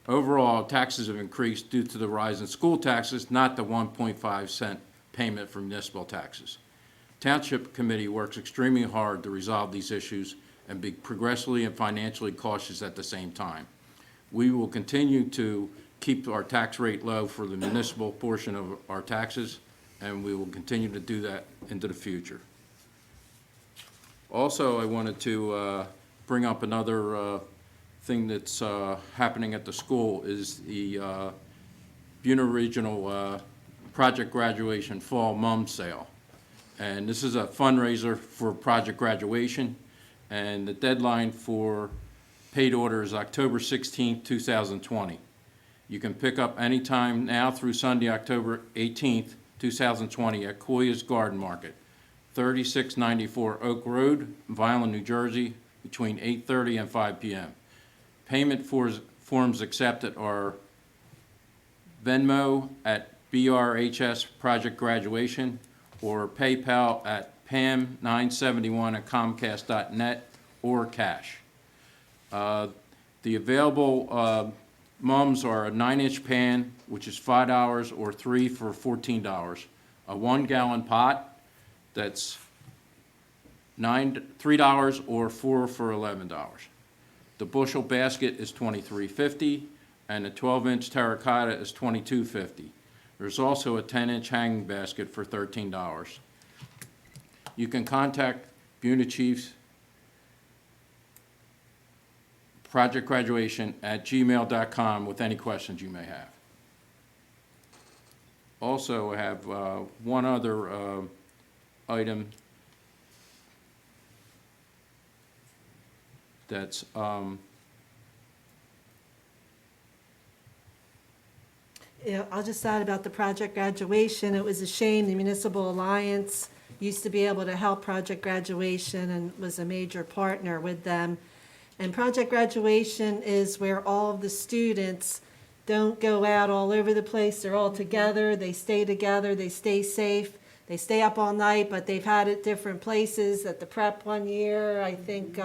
Overall, taxes have increased due to the rise in school taxes, not the 1.5 cent payment for municipal taxes. Township Committee works extremely hard to resolve these issues and be progressively and financially cautious at the same time. We will continue to keep our tax rate low for the municipal portion of our taxes, and we will continue to do that into the future. Also, I wanted to bring up another thing that's happening at the school is the Buena Regional Project Graduation Fall Mum Sale. And this is a fundraiser for Project Graduation, and the deadline for paid order is October 16th, 2020. You can pick up anytime now through Sunday, October 18th, 2020 at Koya's Garden Market, 3694 Oak Road, Vineland, New Jersey, between 8:30 and 5 p.m. Payment forms accepted are Venmo at BRHS Project Graduation or PayPal at pam971@comcast.net or cash. The available mums are a 9-inch pan, which is $5, or 3 for $14. A 1-gallon pot, that's $3 or 4 for $11. The bushel basket is $23.50, and the 12-inch terracotta is $22.50. There's also a 10-inch hanging basket for $13. You can contact Buena Chiefs Project Graduation at gmail.com with any questions you may have. Also, I have one other item that's Yeah, I'll just add about the Project Graduation. It was a shame the Municipal Alliance used to be able to help Project Graduation and was a major partner with them. And Project Graduation is where all of the students don't go out all over the place. They're all together, they stay safe, they stay up all night, but they've had it different places. At the prep one year, I think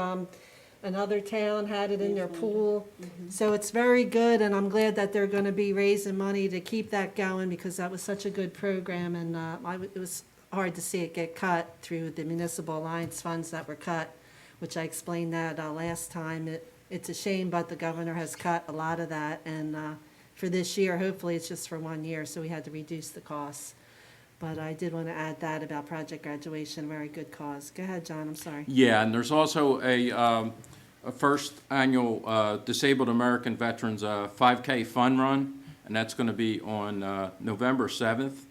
another town had it in their pool. So it's very good, and I'm glad that they're going to be raising money to keep that going because that was such a good program, and it was hard to see it get cut through the Municipal Alliance funds that were cut, which I explained that last time. It's a shame, but the governor has cut a lot of that, and for this year, hopefully it's just for 1 year, so we had to reduce the costs. But I did want to add that about Project Graduation, very good cause. Go ahead, John, I'm sorry. Yeah, and there's also a first annual Disabled American Veterans 5K Fun Run, and that's going to be on November 7th,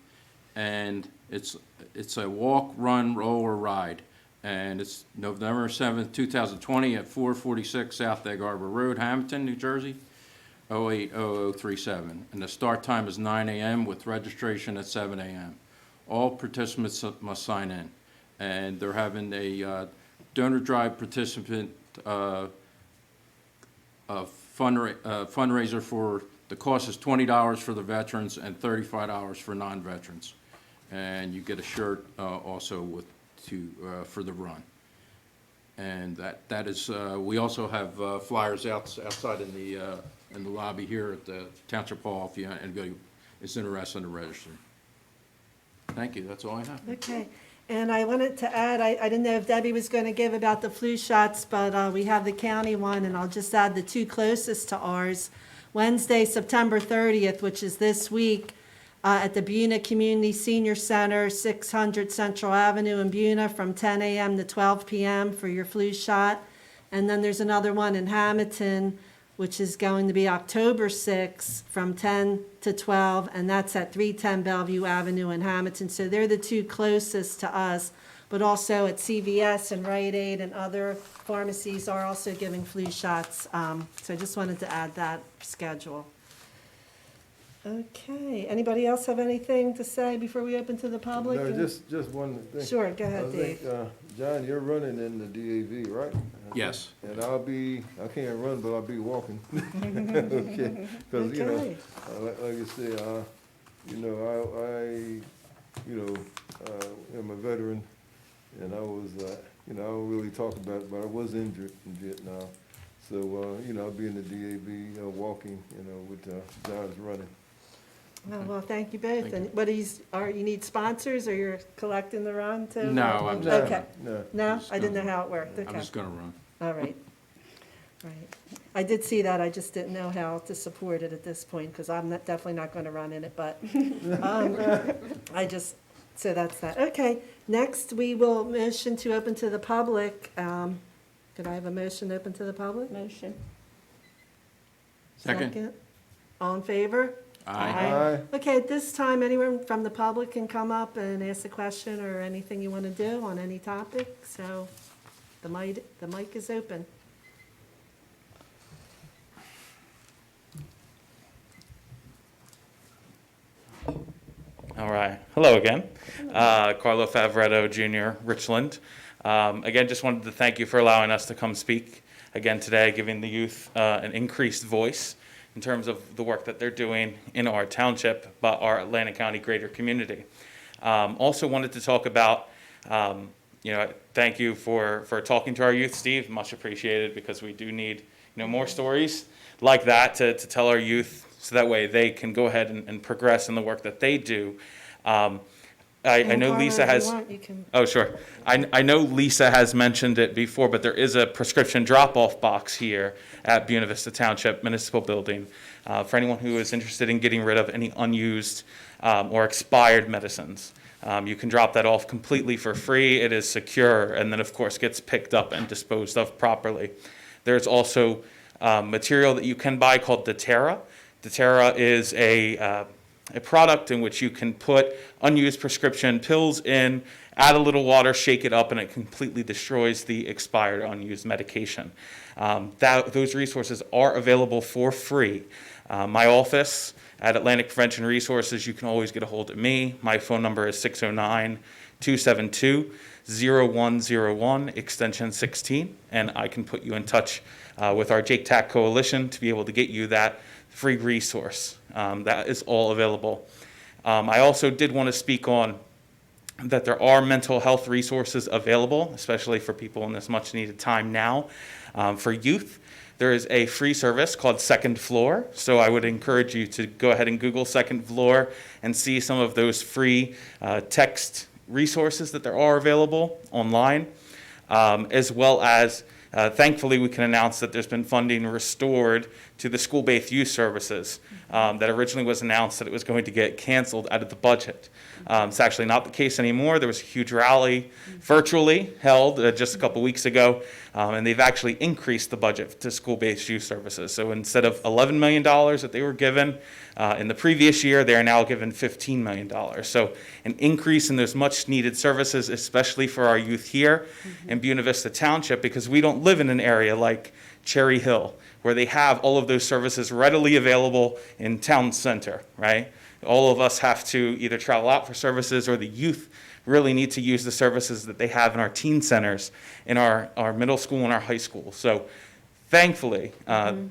and it's a walk, run, roll, or ride. And it's November 7th, 2020 at 446 South Egg Harbor Road, Hamilton, New Jersey. 080037, and the start time is 9 a.m. with registration at 7 a.m. All participants must sign in, and they're having a donor drive participant fundraiser for, the cost is $20 for the veterans and $35 for non-veterans. And you get a shirt also with for the run. And that is, we also have flyers outside in the lobby here at the Township Hall if you is interested in registering. Thank you, that's all I have. Okay, and I wanted to add, I didn't know if Debbie was going to give about the flu shots, but we have the county one, and I'll just add the two closest to ours. Wednesday, September 30th, which is this week, at the Buena Community Senior Center, 600 Central Avenue in Buena, from 10 a.m. to 12 p.m. for your flu shot. And then there's another one in Hamilton, which is going to be October 6th from 10 to 12, and that's at 310 Bellevue Avenue in Hamilton. So they're the two closest to us, but also at CVS and Rite Aid and other pharmacies are also giving flu shots. So I just wanted to add that schedule. Okay, anybody else have anything to say before we open to the public? No, just one thing. Sure, go ahead, I think, Dave. John, you're running in the DAV, right? Yes. And I can't run, but I'll be walking. Okay, because, Okay. like you say, I am a veteran, and I was, I don't really talk about it, but I was injured in Vietnam. So, I'll be in the DAV, walking, with John's running. Oh, well, thank you both. And what you need sponsors, or you're collecting the run too? No, I'm just Okay. No, just I didn't know gonna- how it worked, I'm okay. just gonna run. All right. Right. I did see that, I just didn't know how to support it at this point, because I'm definitely not going to run in it, but so that's that. Okay, next we will motion to open to the public. Could I have a motion to open to the public? Motion. Second. All in favor? Aye. Okay, at this time, anyone from the public can come up and ask a question or anything you want to do on any topic, so the mic is open. All right. Hello again. Carlo Favaretto Jr., Richland. Again, just wanted to thank you for allowing us to come speak again today, giving the youth an increased voice in terms of the work that they're doing in our township, but our Atlantic County greater community. Also wanted to talk about, thank you for talking to our youth, Steve. Much appreciated, because we do need more stories like that to tell our youth, so that way they can go ahead and progress in the work that they do. I know Carla, Lisa if you has. want, you can- Oh, sure. I know Lisa has mentioned it before, but there is a prescription drop-off box here at Buena Vista Township Municipal Building for anyone who is interested in getting rid of any unused or expired medicines. You can drop that off completely for free. It is secure, and then, of course, gets picked up and disposed of properly. There's also material that you can buy called Deterra. Deterra is a product in which you can put unused prescription pills in, add a little water, shake it up, and it completely destroys the expired unused medication. Those resources are available for free. My office at Atlantic Prevention Resources, you can always get a hold of me. My phone number is 609-272-0101, extension 16, and I can put you in touch with our Jake Tack Coalition to be able to get you that free resource. That is all available. I also did want to speak on that there are mental health resources available, especially for people in this much needed time now. For youth, there is a free service called Second Floor. So I would encourage you to go ahead and Google Second Floor and see some of those free text resources that there are available online, as well as thankfully, we can announce that there's been funding restored to the school-based youth services that originally was announced that it was going to get canceled out of the budget. It's actually not the case anymore. There was a huge rally virtually held just a couple weeks ago, and they've actually increased the budget to school-based youth services. So instead of $11 million that they were given in the previous year, they are now given $15 million. So an increase in those much-needed services, especially for our youth here in Buena Vista Township, because we don't live in an area like Cherry Hill, where they have all of those services readily available in town center, right? All of us have to either travel out for services, or the youth really need to use the services that they have in our teen centers, in our middle school and our high school. So thankfully,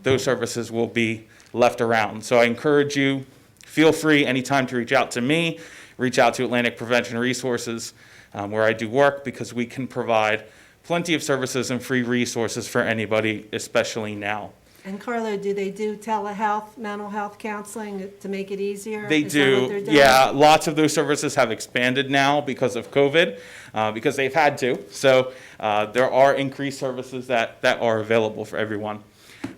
those services will be left around. So I encourage you, feel free anytime to reach out to me, reach out to Atlantic Prevention Resources, where I do work, because we can provide plenty of services and free resources for anybody, especially now. And Carlo, do they do telehealth, mental health counseling to make it easier? They Is that what do, they're doing? yeah. Lots of those services have expanded now because of COVID, because they've had to. So there are increased services that are available for everyone.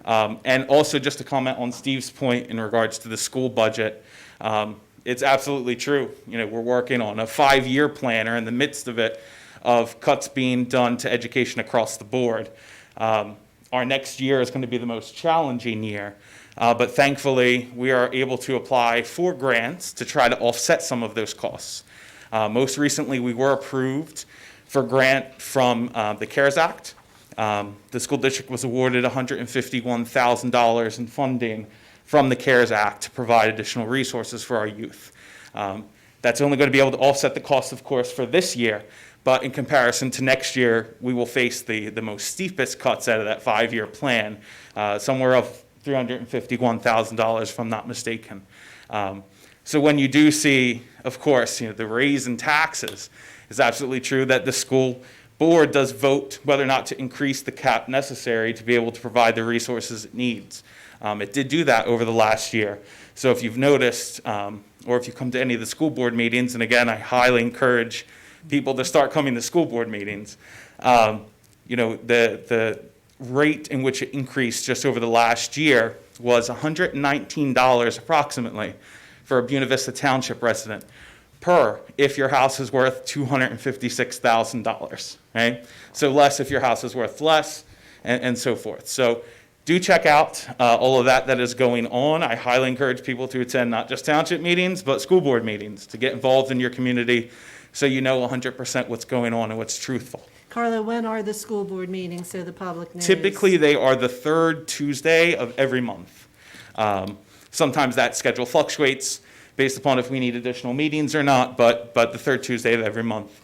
And also, just to comment on Steve's point in regards to the school budget, it's absolutely true. You know, we're working on a 5-year plan, or in the midst of it, of cuts being done to education across the board. Our next year is going to be the most challenging year, but thankfully we are able to apply for grants to try to offset some of those costs. Most recently, we were approved for grant from the CARES Act. The school district was awarded $151,000 in funding from the CARES Act to provide additional resources for our youth. That's only going to be able to offset the cost, of course, for this year. But in comparison to next year, we will face the most steepest cuts out of that 5-year plan, somewhere of $351,000, if I'm not mistaken. So when you do see, of course, you know, the raise in taxes, it's absolutely true that the school board does vote whether or not to increase the cap necessary to be able to provide the resources it needs. It did do that over the last year. So if you've noticed, or if you come to any of the school board meetings, and again, I highly encourage people to start coming to school board meetings. You know, the rate in which it increased just over the last year was $119 approximately for a Buena Vista Township resident per if your house is worth $256,000, right? So less if your house is worth less, and so forth. So do check out all of that is going on. I highly encourage people to attend not just township meetings, but school board meetings, to get involved in your community, so you know 100% what's going on and what's truthful. Carlo, when are the school board meetings so the public knows? Typically, they are the third Tuesday of every month. Sometimes that schedule fluctuates based upon if we need additional meetings or not, but the third Tuesday of every month.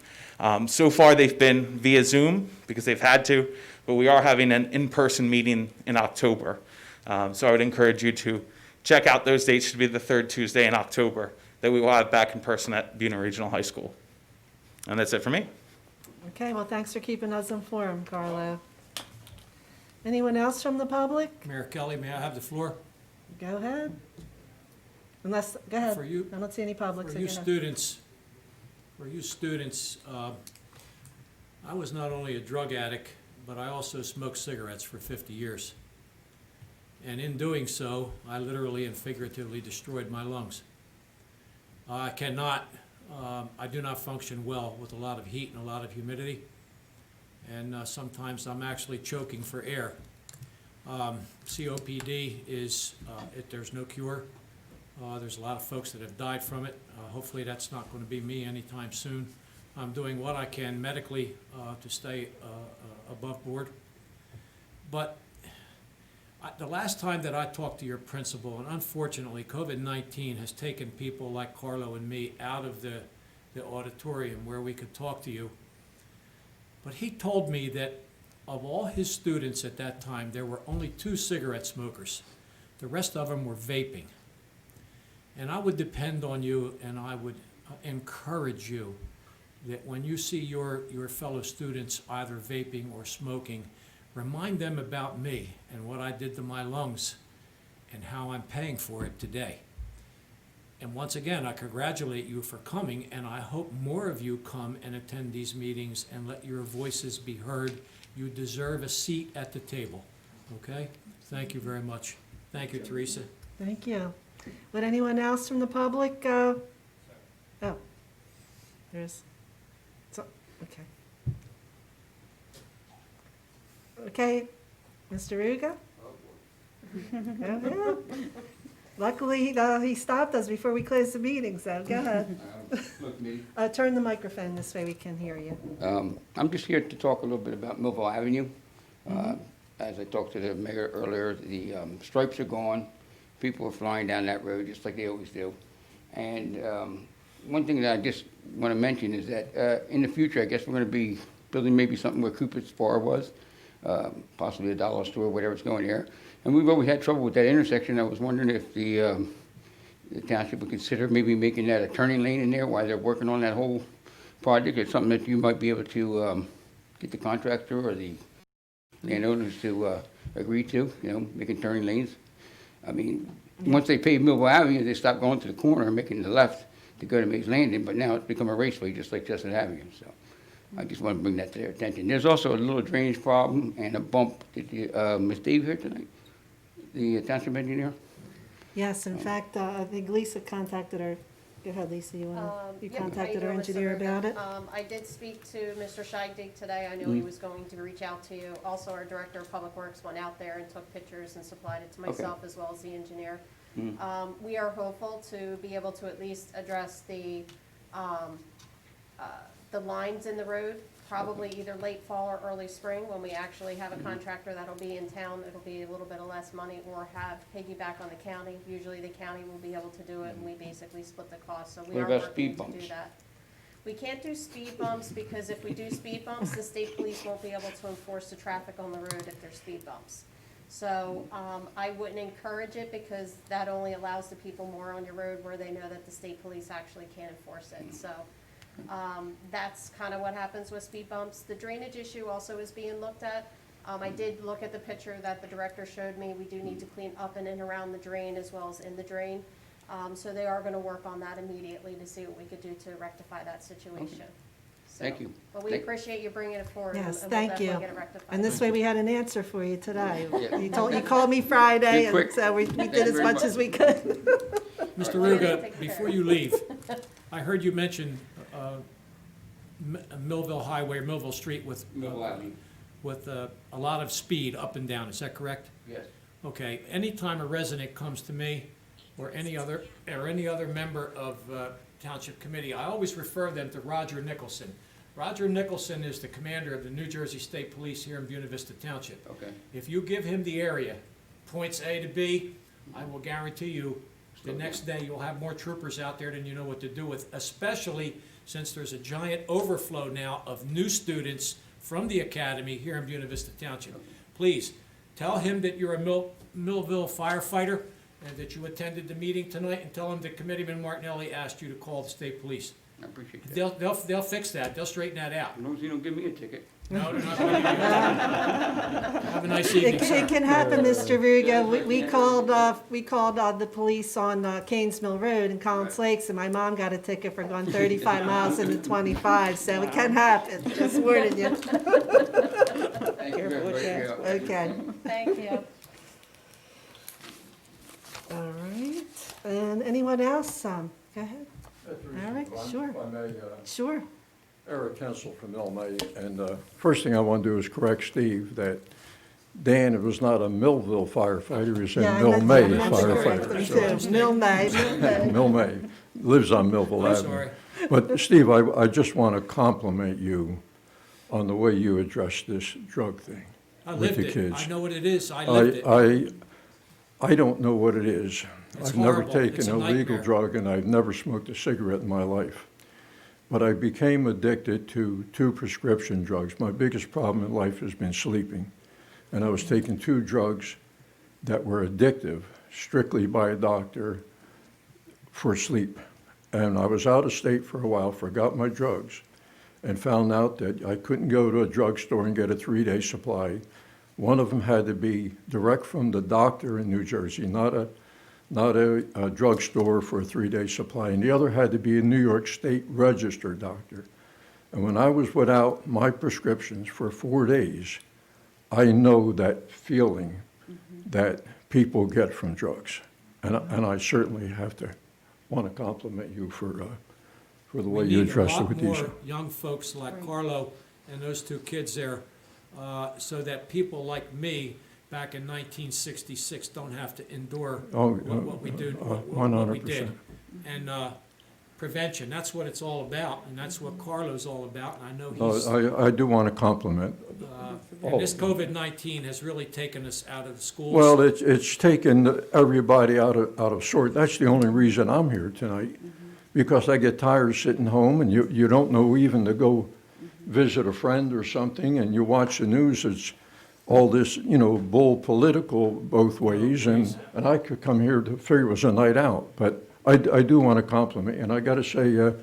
So far, they've been via Zoom because they've had to, but we are having an in-person meeting in October. So I would encourage you to check out those dates. Should be the third Tuesday in October that we will have back in person at Buena Regional High School. And that's it for me. Okay, well, thanks for keeping us informed, Carlo. Anyone else from the public? Mayor Kelly, may I have the floor? Go ahead. Unless, go ahead. For you- I don't see any public, so For go you ahead. students, I was not only a drug addict, but I also smoked cigarettes for 50 years. And in doing so, I literally and figuratively destroyed my lungs. I do not function well with a lot of heat and a lot of humidity. And sometimes I'm actually choking for air. COPD is, there's no cure. There's a lot of folks that have died from it. Hopefully that's not going to be me anytime soon. I'm doing what I can medically to stay above board. But the last time that I talked to your principal, and unfortunately COVID-19 has taken people like Carlo and me out of the auditorium where we could talk to you. But he told me that of all his students at that time, there were only 2 cigarette smokers. The rest of them were vaping. And I would depend on you, and I would encourage you that when you see your fellow students either vaping or smoking, remind them about me and what I did to my lungs and how I'm paying for it today. And once again, I congratulate you for coming, and I hope more of you come and attend these meetings and let your voices be heard. You deserve a seat at the table, okay? Thank you very much. Thank you, Teresa. Thank you. Would anyone else from the public? Oh, there's, okay. Okay, Mr. Ruga? Go ahead. Luckily, he stopped us before we closed the meeting, so go ahead. Turn the microphone this way we can hear you. I'm just here to talk a little bit about Millville Avenue. as I talked to the mayor earlier, the stripes are gone. People are flying down that road just like they always do. And one thing that I just want to mention is that in the future, I guess we're going to be building maybe something where Cooper's Bar was, possibly a dollar store, whatever's going there. And we've always had trouble with that intersection. I was wondering if the township would consider maybe making that a turning lane in there while they're working on that whole project. It's something that you might be able to get the contractor or the landowners to agree to, making turning lanes. I mean, once they pave Millville Avenue, they stop going to the corner and making the left to go to Mays Landing, but now it's become a raceway just like Chestnut Avenue, so I just want to bring that to their attention. There's also a little drainage problem and a bump. Did you, Ms. Dave here tonight, the township engineer? Yes, in fact, I think Lisa contacted her. Go ahead, Lisa, you Yep, contacted how our you doing, Mr. engineer Ruger? about it? I did speak to Mr. Scheigdig today. I know he was going to reach out to you. Also, our Director of Public Works went out there and took pictures and supplied it to myself as well as the engineer. We are hopeful to be able to at least address the lines in the road, probably either late fall or early spring, when we actually have a contractor that'll be in town. It'll be a little bit of less money, or have piggyback on the county. Usually the county will be able to do it, and we basically split the cost, so we What are about working speed to bumps? do that. We can't do speed bumps, because if we do speed bumps, the state police won't be able to enforce the traffic on the road if there's speed bumps. So, I wouldn't encourage it, because that only allows the people more on your road where they know that the state police actually can't enforce it, so. That's kind of what happens with speed bumps. The drainage issue also is being looked at. I did look at the picture that the director showed me. We do need to clean up and in around the drain as well as in the drain. So they are going to work on that immediately to see what we could do to rectify that situation. So, Thank you. But we appreciate you bringing it forward. Yes, and we'll thank you. definitely get it rectified. And this way we had an answer for you today. Yeah. You called me Friday, Too quick. and so we Thank did you as very much much. as we could. Mr. All right. Ruga, Take before care. you leave, I heard you mention Millville Highway, or Millville Street with a lot of speed up and down. Is that correct? Yes. Okay. Anytime a resident comes to me or any other member of Township Committee, I always refer them to Roger Nicholson. Roger Nicholson is the commander of the New Jersey State Police here in Buena Vista Township. Okay. If you give him the area, points A to B, I will guarantee you the next day you'll have more troopers out there than you know what to do with, especially since there's a giant overflow now of new students from the academy here in Buena Vista Township. Please, tell him that you're a Millville firefighter and that you attended the meeting tonight, and tell him that Committeeman Martinelli asked you to call the state police. I appreciate that. They'll fix that. They'll straighten that out. As long as you don't give me a ticket. No, they're not gonna give you a ticket. Have a nice evening, It sir. can happen, Mr. Ruga. We called the police on Canes Mill Road in Collins Lakes, and my mom got a ticket for going 35 miles into 25, so it can happen. Just warning you. Thank you very much. Okay. Thank you. All right. And anyone else? Go ahead. All right, sure. If I may, Sure. Eric Hensel from Elmay, and first thing I want to do is correct Steve that Dan was not a Millville firefighter, he's a Yeah, Mill May I meant to correct firefighter. them too. Mill May. Mill May, lives on Millville I'm Avenue. sorry. But Steve, I just want to compliment you on the way you addressed this drug thing I with lived the it. kids. I know what it is. I lived it. I don't know what it is. It's I've never horrible. taken It's a a legal nightmare. drug, and I've never smoked a cigarette in my life. But I became addicted to 2 prescription drugs. My biggest problem in life has been sleeping. And I was taking 2 drugs that were addictive, strictly by a doctor, for sleep. And I was out of state for a while, forgot my drugs, and found out that I couldn't go to a drugstore and get a 3-day supply. One of them had to be direct from the doctor in New Jersey, not a drugstore for a 3-day supply, and the other had to be a New York State registered doctor. And when I was without my prescriptions for 4 days, I know that feeling that people get from drugs. And I certainly want to compliment you for the way you addressed it with We need these. a lot more young folks like Carlo and those 2 kids there, so that people like me back in 1966 don't have to endure what we do, what we did. 100%. And prevention, that's what it's all about, and that's what Carlo's all about, and I know Oh, he's, I do want to compliment And this COVID-19 has really taken us out of the schools. Well, it's taken everybody out of sort. That's the only reason I'm here tonight, because I get tired sitting home, and you don't know even to go visit a friend or something, and you watch the news, it's all this, bull political both ways, and I could come here to figure it was a night out. But I do want to compliment, and I got to say,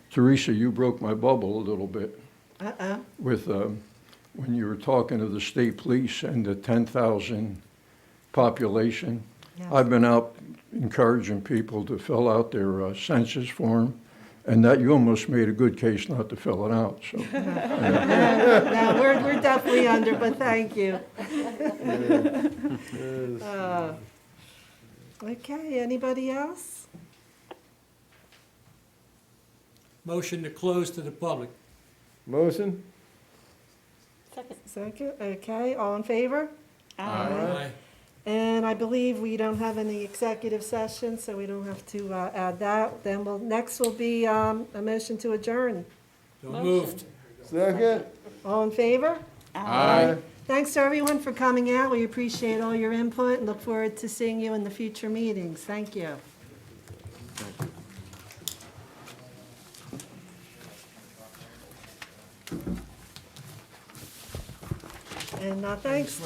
Teresa, you broke my bubble a little bit with when you were talking to the state police and the 10,000 population. Yes. I've been out encouraging people to fill out their census form, and that you almost made a good case not to fill it out, so. No, we're definitely under, but thank you. Okay, anybody else? Motion to close to the public. Motion? Second, okay, all in favor? Aye. And I believe we don't have any executive session, so we don't have to add that. Then next will be a motion to adjourn. So moved. Second? All in favor? Aye. Thanks to everyone for coming out. We appreciate all your input and look forward to seeing you in the future meetings. Thank you. And thanks.